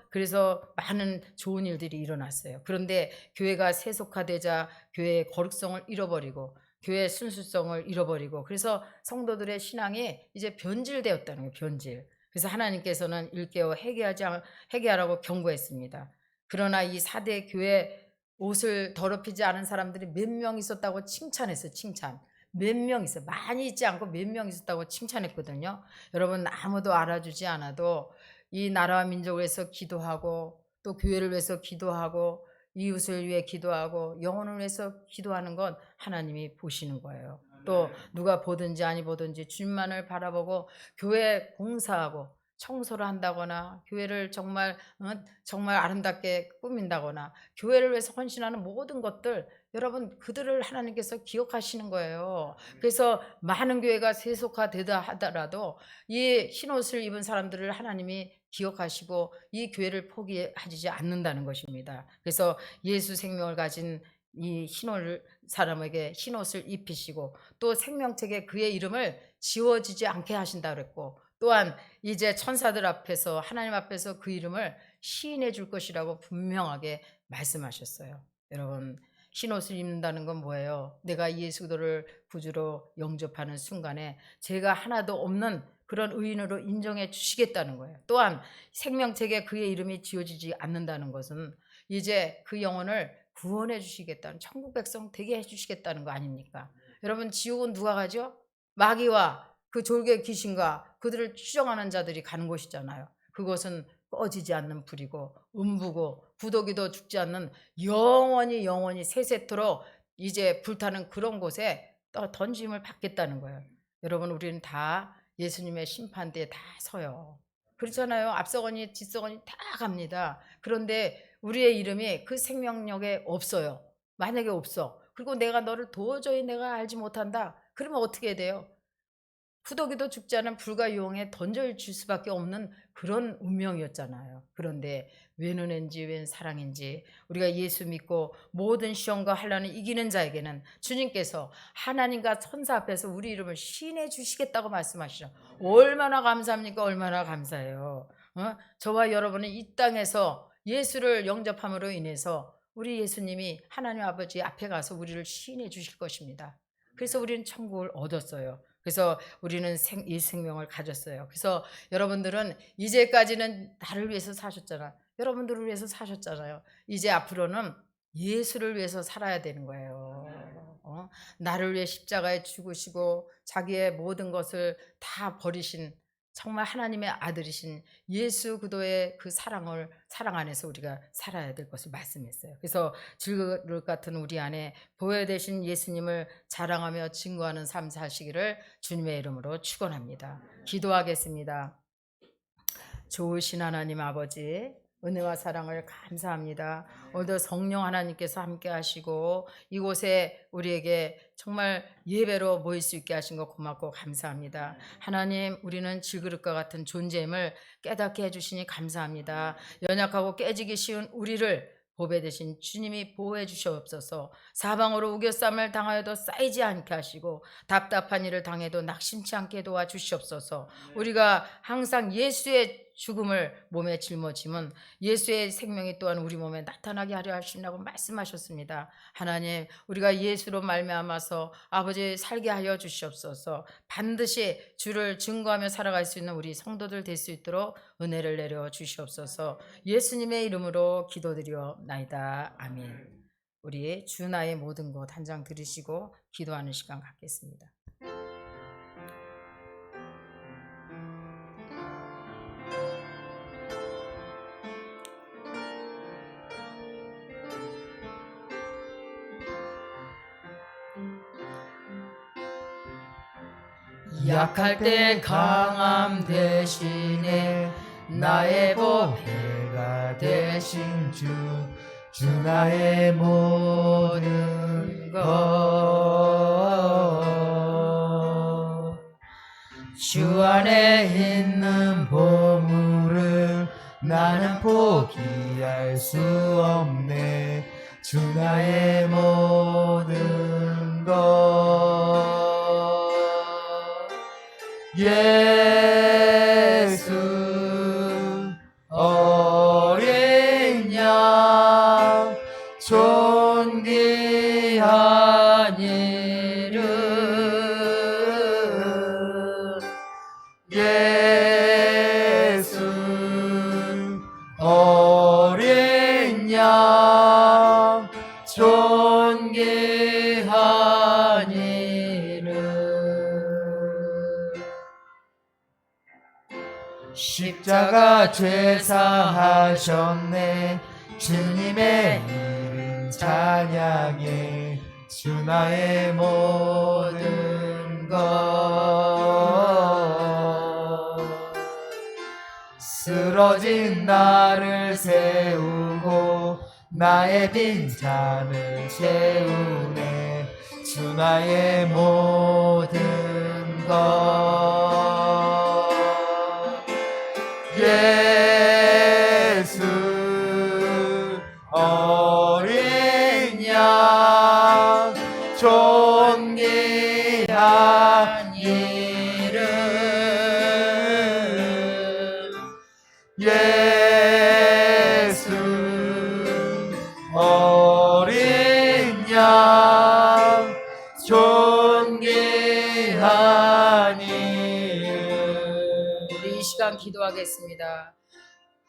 S4: 그래서 많은 좋은 일들이 일어났어요. 그런데 교회가 세속화되자 교회의 거룩성을 잃어버리고 교회의 순수성을 잃어버리고 그래서 성도들의 신앙이 이제 변질되었다는 거예요. 변질. 그래서 하나님께서는 일깨워 회개하라고 경고했습니다. 그러나 이 4대 교회 옷을 더럽히지 않은 사람들이 몇 명 있었다고 칭찬했어요. 칭찬. 몇 명 있어요. 많이 있지 않고 몇 명 있었다고 칭찬했거든요. 여러분 아무도 알아주지 않아도 이 나라와 민족을 위해서 기도하고 또 교회를 위해서 기도하고 이웃을 위해 기도하고 영혼을 위해서 기도하는 건 하나님이 보시는 거예요. 또 누가 보든지 아니 보든지 주님만을 바라보고 교회 공사하고 청소를 한다거나 교회를 정말 아름답게 꾸민다거나 교회를 위해서 헌신하는 모든 것들 여러분 그들을 하나님께서 기억하시는 거예요. 그래서 많은 교회가 세속화되다 하더라도 이 흰옷을 입은 사람들을 하나님이 기억하시고 이 교회를 포기하지 않는다는 것입니다. 그래서 예수 생명을 가진 이 흰옷 사람에게 흰옷을 입히시고 또 생명책에 그의 이름을 지워지지 않게 하신다 그랬고, 또한 이제 천사들 앞에서 하나님 앞에서 그 이름을 시인해 줄 것이라고 분명하게 말씀하셨어요. 여러분 흰옷을 입는다는 건 뭐예요? 내가 예수 그리스도를 구주로 영접하는 순간에 제가 하나도 없는 그런 의인으로 인정해 주시겠다는 거예요. 또한 생명책에 그의 이름이 지워지지 않는다는 것은 이제 그 영혼을 구원해 주시겠다는, 천국 백성 되게 해 주시겠다는 거 아닙니까? 여러분 지옥은 누가 가죠? 마귀와 그 졸개 귀신과 그들을 추종하는 자들이 가는 곳이잖아요. 그것은 꺼지지 않는 불이고 음부고 구더기도 죽지 않는 영원히 세세토록 이제 불타는 그런 곳에 던짐을 받겠다는 거예요. 여러분 우리는 다 예수님의 심판대에 다 서요. 그렇잖아요. 앞서거니 뒷서거니 다 갑니다. 그런데 우리의 이름이 그 생명력에 없어요. 만약에 없어. 그리고 내가 너를 도저히 내가 알지 못한다. 그러면 어떻게 돼요? 후더기도 죽지 않은 불과 유황에 던져줄 수밖에 없는 그런 운명이었잖아요. 그런데 웬 은혜인지 웬 사랑인지 우리가 예수 믿고 모든 시험과 환난을 이기는 자에게는 주님께서 하나님과 천사 앞에서 우리 이름을 시인해 주시겠다고 말씀하시죠. 얼마나 감사합니까? 얼마나 감사해요. 저와 여러분은 이 땅에서 예수를 영접함으로 인해서 우리 예수님이 하나님 아버지 앞에 가서 우리를 시인해 주실 것입니다. 그래서 우리는 천국을 얻었어요. 그래서 우리는 이 생명을 가졌어요. 그래서 여러분들은 이제까지는 나를 위해서 사셨잖아. 여러분들을 위해서 사셨잖아요. 이제 앞으로는 예수를 위해서 살아야 되는 거예요. 나를 위해 십자가에 죽으시고 자기의 모든 것을 다 버리신 정말 하나님의 아들이신 예수 그리스도의 그 사랑 안에서 우리가 살아야 될 것을 말씀했어요. 그래서 질그릇 같은 우리 안에 보혈되신 예수님을 자랑하며 증거하는 삶 사시기를 주님의 이름으로 축원합니다. 기도하겠습니다. 좋으신 하나님 아버지, 은혜와 사랑을 감사합니다. 오늘도 성령 하나님께서 함께 하시고 이곳에 우리에게 정말 예배로 모일 수 있게 하신 것 고맙고 감사합니다. 하나님, 우리는 질그릇과 같은 존재임을 깨닫게 해주시니 감사합니다. 연약하고 깨지기 쉬운 우리를 보배 되신 주님이 보호해 주시옵소서. 사방으로 우겨쌈을 당하여도 쌓이지 않게 하시고 답답한 일을 당해도 낙심치 않게 도와주시옵소서. 우리가 항상 예수의 죽음을 몸에 짊어지면 예수의 생명이 또한 우리 몸에 나타나게 하려 하신다고 말씀하셨습니다. 하나님, 우리가 예수로 말미암아서 아버지 살게 하여 주시옵소서. 반드시 주를 증거하며 살아갈 수 있는 우리 성도들 될 수 있도록 은혜를 내려 주시옵소서. 예수님의 이름으로 기도드리옵나이다. 아멘. 우리 주 나의 모든 것 한 장 들으시고 기도하는 시간 갖겠습니다. 약할 때 강함 대신에 나의 보배가
S2: 되신 주 나의 모든 것. 주 안에 있는 보물을 나는 포기할 수 없네. 주 나의 모든 것. 예수 어린 양 존귀한 이름. 예수 어린 양 존귀한 이름. 십자가 죄사하셨네. 주님의 이름 찬양해. 주 나의 모든 것. 쓰러진 나를 세우고 나의 빈잔을 채우네. 주 나의 모든 것. 예수 어린 양 존귀한 이름. 예수 어린 양 존귀한 이름.
S4: 우리 이 시간 기도하겠습니다.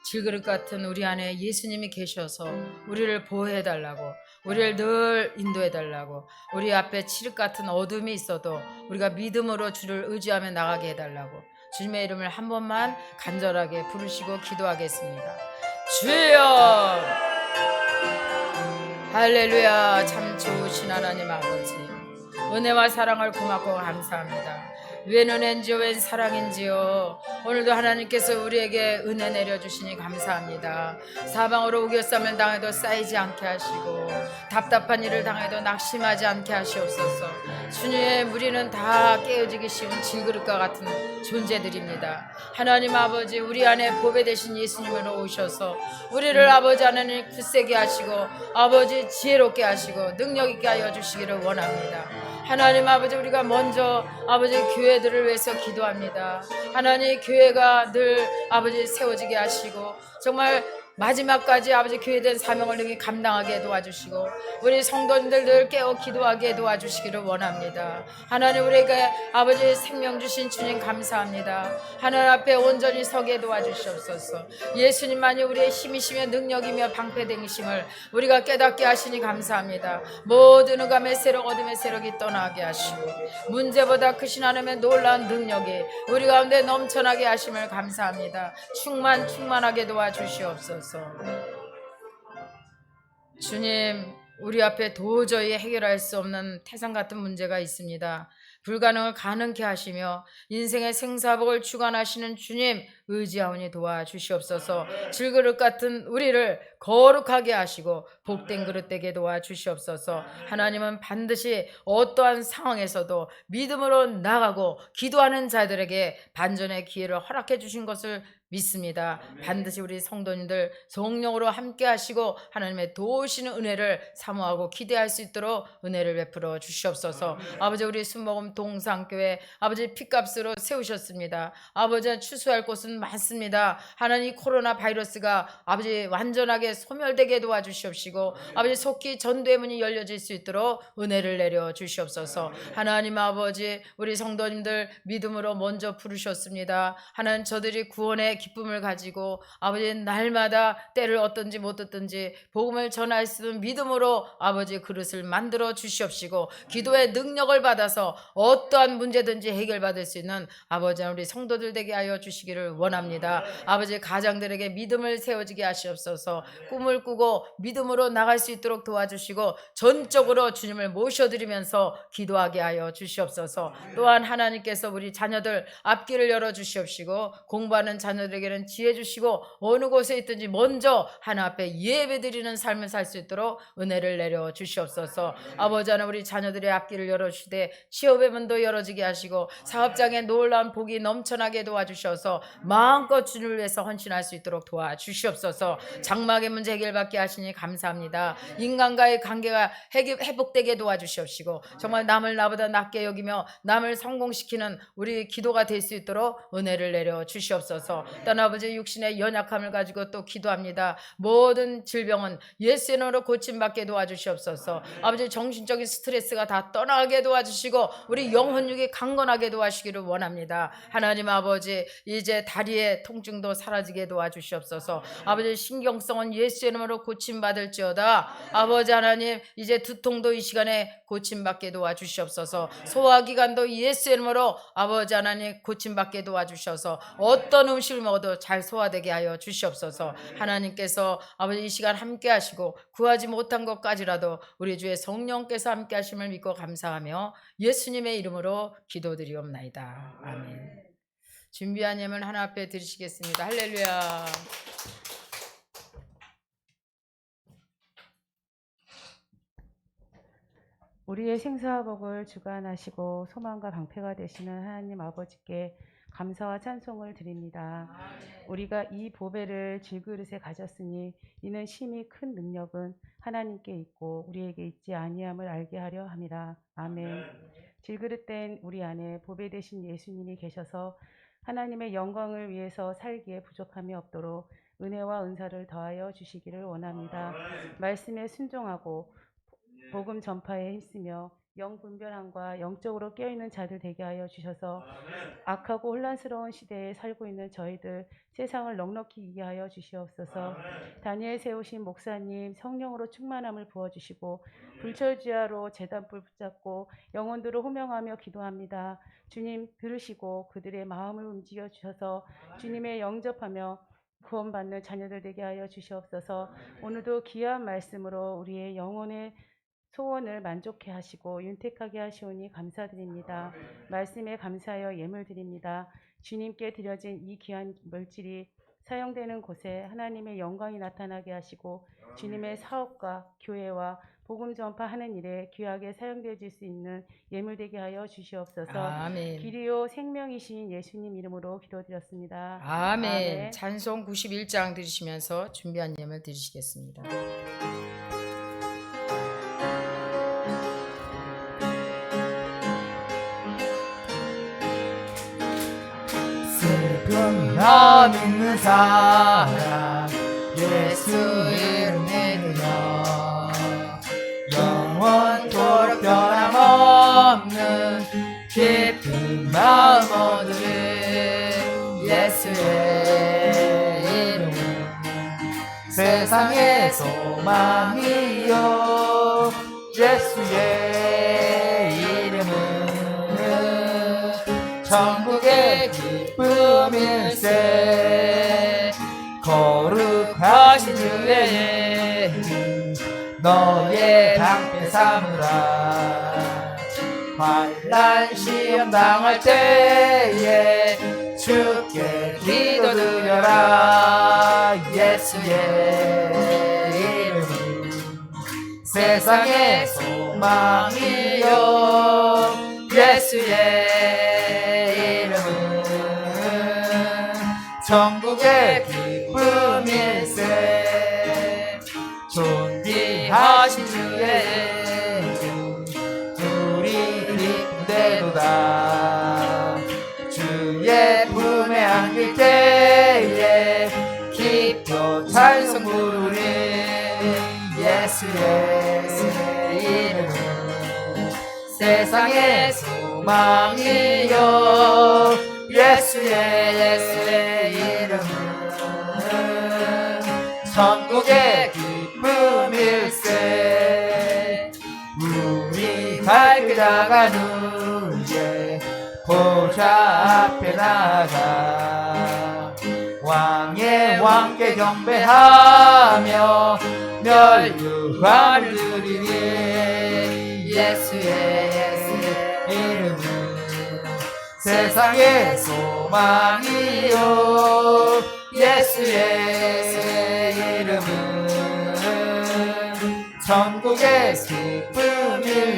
S4: 질그릇 같은 우리 안에 예수님이 계셔서 우리를 보호해달라고, 우리를 늘 인도해달라고, 우리 앞에 칠흑 같은 어둠이 있어도 우리가 믿음으로 주를 의지하며 나가게 해달라고 주님의 이름을 한 번만 간절하게 부르시고 기도하겠습니다. 주여! 할렐루야. 참 좋으신 하나님 아버지, 은혜와 사랑을 고맙고 감사합니다. 웬 은혜인지요, 웬 사랑인지요. 오늘도 하나님께서 우리에게 은혜 내려주시니 감사합니다. 사방으로 우겨쌈을 당해도 쌓이지 않게 하시고, 답답한 일을 당해도 낙심하지 않게 하시옵소서. 주님, 우리는 다 깨어지기 쉬운 질그릇과 같은 존재들입니다. 하나님 아버지, 우리 안에 보배 되신 예수님으로 오셔서 우리를 아버지 하나님 굳세게 하시고, 아버지 지혜롭게 하시고 능력 있게 하여 주시기를 원합니다. 하나님 아버지, 우리가 먼저 아버지 교회들을 위해서 기도합니다. 하나님, 교회가 늘 아버지 세워지게 하시고 정말 마지막까지 아버지 교회된 사명을 능히 감당하게 도와주시고 우리 성도님들 늘 깨어 기도하게 도와주시기를 원합니다. 하나님, 우리에게 아버지 생명 주신 주님 감사합니다. 하나님 앞에 온전히 서게 도와주시옵소서. 예수님만이 우리의 힘이시며 능력이며 방패됨이심을 우리가 깨닫게 하시니 감사합니다. 모든 흑암의 세력, 어둠의 세력이 떠나게 하시고 문제보다 크신 하나님의 놀라운 능력이 우리 가운데 넘쳐나게 하심을 감사합니다. 충만하게 도와주시옵소서. 주님, 우리 앞에 도저히 해결할 수 없는 태산 같은 문제가 있습니다. 불가능을 가능케 하시며 인생의 생사복을 주관하시는 주님 의지하오니 도와주시옵소서. 질그릇 같은 우리를 거룩하게 하시고 복된 그릇 되게 도와주시옵소서. 하나님은 반드시 어떠한 상황에서도 믿음으로 나가고 기도하는 자들에게 반전의 기회를 허락해 주신 것을 믿습니다. 반드시 우리 성도님들 성령으로 함께 하시고 하나님의 도우시는 은혜를 사모하고 기대할 수 있도록 은혜를 베풀어 주시옵소서. 아버지, 우리 순복음 동산교회 아버지 핏값으로 세우셨습니다. 아버지, 추수할 곳은 많습니다. 하나님, 코로나 바이러스가 아버지 완전하게 소멸되게 도와주시옵시고 아버지 속히 전도의 문이 열려질 수 있도록 은혜를 내려 주시옵소서. 하나님 아버지, 우리 성도님들 믿음으로 먼저 부르셨습니다. 하나님, 저들이 구원의 기쁨을 가지고 아버지 날마다 때를 얻든지 못 얻든지 복음을 전할 수 있는 믿음으로 아버지 그릇을 만들어 주시옵시고 기도의 능력을 받아서 어떠한 문제든지 해결받을 수 있는 아버지 우리 성도들 되게 하여 주시기를 원합니다. 아버지, 가장들에게 믿음을 세워지게 하시옵소서. 꿈을 꾸고 믿음으로 나갈 수 있도록 도와주시고 전적으로 주님을 모셔드리면서 기도하게 하여 주시옵소서. 또한 하나님께서 우리 자녀들 앞길을 열어 주시옵시고 공부하는 자녀들에게는 지혜 주시고 어느 곳에 있든지 먼저 하나 앞에 예배드리는 삶을 살 수 있도록 은혜를 내려 주시옵소서. 아버지 하나님, 우리 자녀들의 앞길을 열어주시되 취업의 문도 열어지게 하시고 사업장에 놀라운 복이 넘쳐나게 도와주셔서 마음껏 주님을 위해서 헌신할 수 있도록 도와주시옵소서. 장막의 문제 해결받게 하시니 감사합니다. 인간과의 관계가 회복되게 도와주시옵시고 정말 남을 나보다 낮게 여기며 남을 성공시키는 우리 기도가 될 수 있도록 은혜를 내려 주시옵소서. 또한 아버지, 육신의 연약함을 가지고 또 기도합니다. 모든 질병은 예수의 이름으로 고침받게 도와주시옵소서. 아버지, 정신적인 스트레스가 다 떠나게 도와주시고 우리 영혼육이 강건하게 도와주시기를 원합니다. 하나님 아버지, 이제 다리의 통증도 사라지게 도와주시옵소서. 아버지, 신경성은 예수의 이름으로 고침받을지어다. 아버지 하나님, 이제 두통도 이 시간에 고침받게 도와주시옵소서. 소화기관도 예수의 이름으로 아버지 하나님 고침받게 도와주셔서 어떤 음식을 먹어도 잘 소화되게 하여 주시옵소서. 하나님께서 아버지 이 시간 함께 하시고 구하지 못한 것까지라도 우리 주의 성령께서 함께 하심을 믿고 감사하며 예수님의 이름으로 기도드리옵나이다. 아멘. 준비한 예물 하나 앞에 드리시겠습니다. 할렐루야.
S5: 우리의 생사와 복을 주관하시고 소망과 방패가 되시는 하나님 아버지께 감사와 찬송을 드립니다. 우리가 이 보배를 질그릇에 가졌으니 이는 심히 큰 능력은 하나님께 있고 우리에게 있지 아니함을 알게 하려 함이라. 아멘. 질그릇된 우리 안에 보배 되신 예수님이 계셔서 하나님의 영광을 위해서 살기에 부족함이 없도록 은혜와 은사를 더하여 주시기를 원합니다. 말씀에 순종하고 복음 전파에 힘쓰며 영분별함과 영적으로 깨어있는 자들 되게 하여 주셔서 악하고 혼란스러운 시대에 살고 있는 저희들 세상을 넉넉히 이해하여 주시옵소서. 다니엘 세우신 목사님 성령으로 충만함을 부어주시고 불철주야로 제단불 붙잡고 영혼들을 호명하며 기도합니다. 주님 들으시고 그들의 마음을 움직여 주셔서 주님의 영접하며 구원받는 자녀들 되게 하여 주시옵소서. 오늘도 귀한 말씀으로 우리의 영혼의 소원을 만족해 하시고 윤택하게 하시오니 감사드립니다. 말씀에 감사하여 예물 드립니다. 주님께 드려진 이 귀한 물질이 사용되는 곳에 하나님의 영광이 나타나게 하시고 주님의 사업과 교회와 복음 전파하는 일에 귀하게 사용되어질 수 있는 예물 되게 하여 주시옵소서.
S4: 아멘.
S5: 길이요 생명이신 예수님 이름으로 기도드렸습니다.
S4: 아멘. 찬송 91장 들으시면서 준비한 예물 드리시겠습니다.
S2: 슬픔 나 믿는 사람 예수 이름 믿으며 영원토록 변함없는 깊은 마음 얻으리 예수의 이름은 세상의 소망이요 예수의 이름은 천국의 기쁨일세 거룩하신 주의 이름 너의 방패 삼으라 환난 시험 당할 때에 주께 기도드려라 예수의 이름은 세상의 소망이요 예수의 이름은 천국의 기쁨일세 존귀하신 주의 이름 우리 기쁜대도다 주의 품에 안길 때에 기뻐 찬송 부르리 예수의 이름은 세상의 소망이요 예수의 이름은 천국의 기쁨일세 우리 발길나가는 게 보좌 앞에 나가 왕의 왕께 경배하며 멸류관을 드리니 예수의 이름은 세상의 소망이요 예수의 이름은 천국의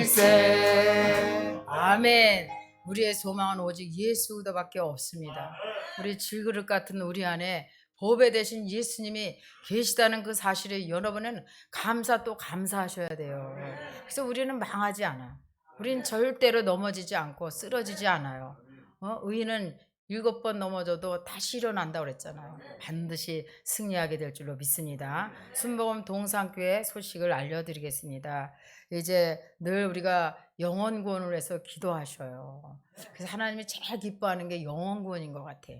S2: 기쁨일세.
S4: 아멘. 우리의 소망은 오직 예수밖에 없습니다. 우리 질그릇 같은 우리 안에 보배 되신 예수님이 계시다는 그 사실에 여러분은 감사 또 감사하셔야 돼요. 그래서 우리는 망하지 않아. 우리는 절대로 넘어지지 않고 쓰러지지 않아요. 의인은 7번 넘어져도 다시 일어난다고 그랬잖아요. 반드시 승리하게 될 줄로 믿습니다. 순복음 동산교회 소식을 알려드리겠습니다. 이제 늘 우리가 영혼 구원을 해서 기도하셔요. 그래서 하나님이 제일 기뻐하는 게 영혼 구원인 것 같아.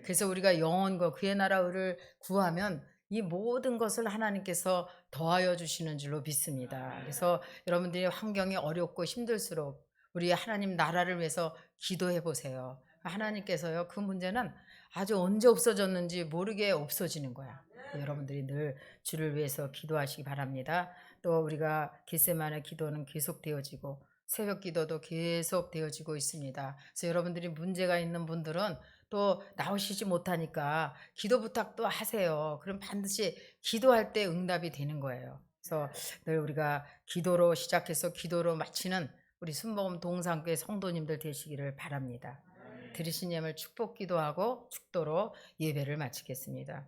S4: 그래서 우리가 영혼 구원, 그의 나라 의를 구하면 이 모든 것을 하나님께서 더하여 주시는 줄로 믿습니다. 그래서 여러분들이 환경이 어렵고 힘들수록 우리 하나님 나라를 위해서 기도해 보세요. 하나님께서요, 그 문제는 아주 언제 없어졌는지 모르게 없어지는 거야. 여러분들이 늘 주를 위해서 기도하시기 바랍니다. 또 우리가 겟세마네 기도는 계속 되어지고 새벽 기도도 계속 되어지고 있습니다. 그래서 여러분들이 문제가 있는 분들은 또 나오시지 못하니까 기도 부탁도 하세요. 그럼 반드시 기도할 때 응답이 되는 거예요. 그래서 늘 우리가 기도로 시작해서 기도로 마치는 우리 순복음 동산교회 성도님들 되시기를 바랍니다. 들으신 예물 축복 기도하고 축도로 예배를 마치겠습니다.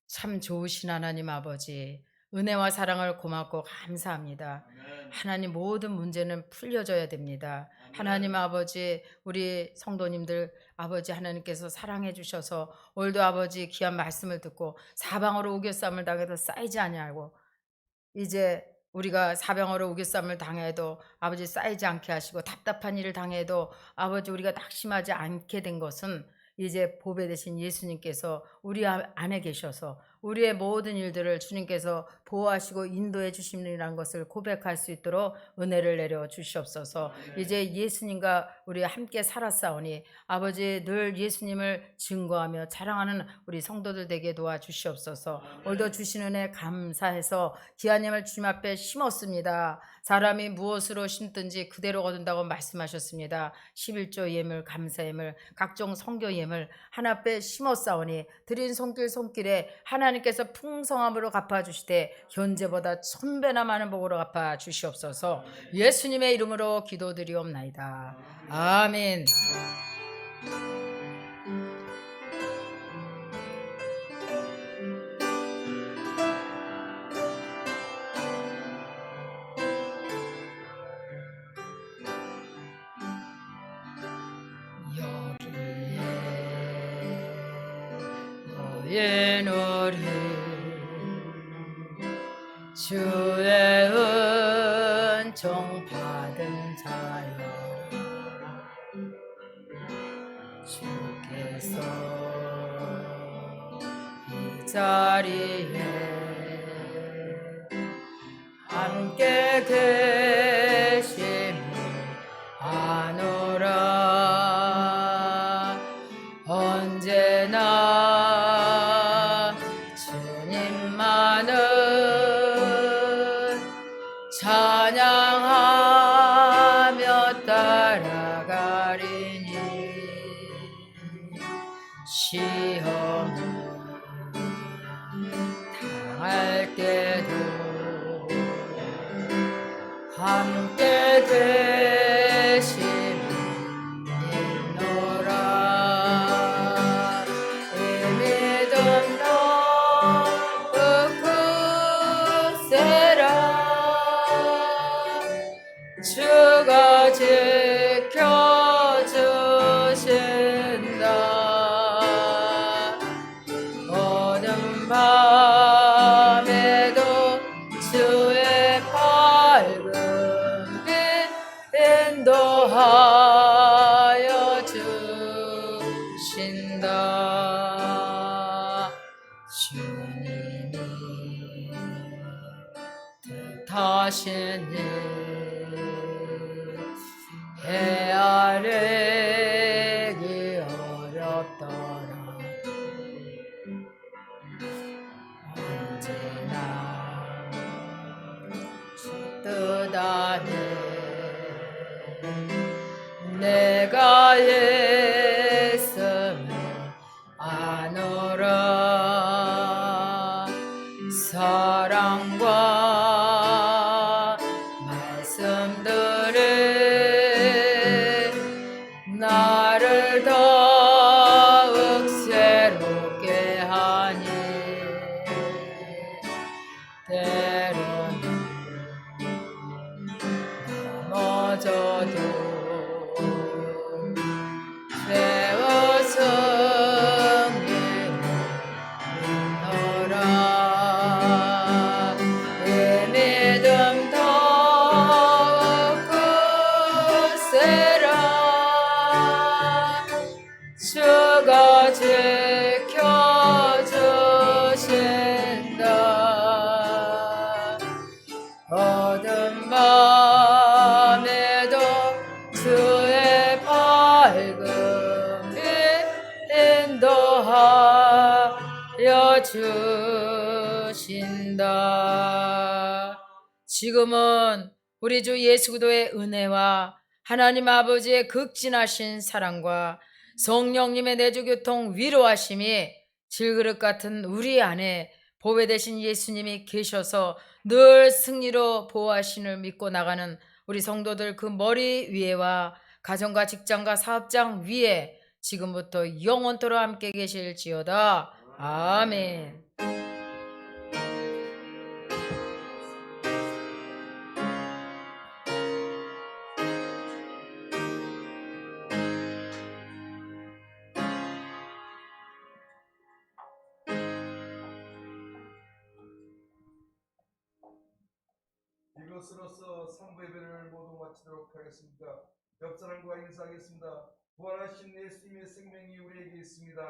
S4: 참 좋으신 하나님 아버지, 은혜와 사랑을 고맙고 감사합니다. 하나님, 모든 문제는 풀려져야 됩니다. 하나님 아버지, 우리 성도님들 아버지 하나님께서 사랑해 주셔서 오늘도 아버지 귀한 말씀을 듣고 사방으로 우겨쌈을 당해도 쌓이지 아니하고, 이제 우리가 사방으로 우겨쌈을 당해도 아버지 쌓이지 않게 하시고, 답답한 일을 당해도 아버지 우리가 낙심하지 않게 된 것은 이제 보배 되신 예수님께서 우리 안에 계셔서 우리의 모든 일들을 주님께서 보호하시고 인도해 주심이라는 것을 고백할 수 있도록 은혜를 내려 주시옵소서. 이제 예수님과 우리 함께 살았사오니 아버지 늘 예수님을 증거하며 자랑하는 우리 성도들 되게 도와주시옵소서. 오늘도 주신 은혜 감사해서 귀한 예물 주님 앞에 심었습니다. 사람이 무엇으로 심든지 그대로 거둔다고 말씀하셨습니다. 11조 예물, 감사 예물, 각종 성교 예물 하나 앞에 심었사오니 드린 손길에 하나님께서 풍성함으로 갚아주시되 현재보다 1000배나 많은 복으로 갚아주시옵소서. 예수님의 이름으로 기도드리옵나이다. 아멘. 너의 노래 주의 은총 받은 자여, 주께서 이 자리에 함께 계심을 아노라. 언제나 주님만을 찬양하며 따라가리니 시험을 당할 때도 함께 되심을 믿노라. 이 믿음도 굳세라. 주가 지켜주신다. 어둠 밤에도 주의 밝은 빛 인도하여 주신다. 주님이 뜻하시니 헤아리기 어렵더라. 언제나 주 뜻 안에 내가 있음을 아노라. 사랑과 말씀들이 나를 더욱 새롭게 하니 때로는 넘어져도 세워승리는 믿노라. 이 믿음 더욱 굳세라. 주가 지켜주신다. 어둠 밤에도 주의 밝은 빛 인도하여 주신다. 지금은 우리 주 예수 그리스도의 은혜와 하나님 아버지의 극진하신 사랑과 성령님의 내주 교통 위로하심이 질그릇 같은 우리 안에 보배 되신 예수님이 계셔서 늘 승리로 보호하심을 믿고 나가는 우리 성도들 그 머리 위에와 가정과 직장과 사업장 위에 지금부터 영원토록 함께 계실지어다. 아멘.
S3: 이것으로서 3부 예배를 모두 마치도록 하겠습니다. 옆 사람과 인사하겠습니다. 부활하신 예수님의 생명이 우리에게 있습니다.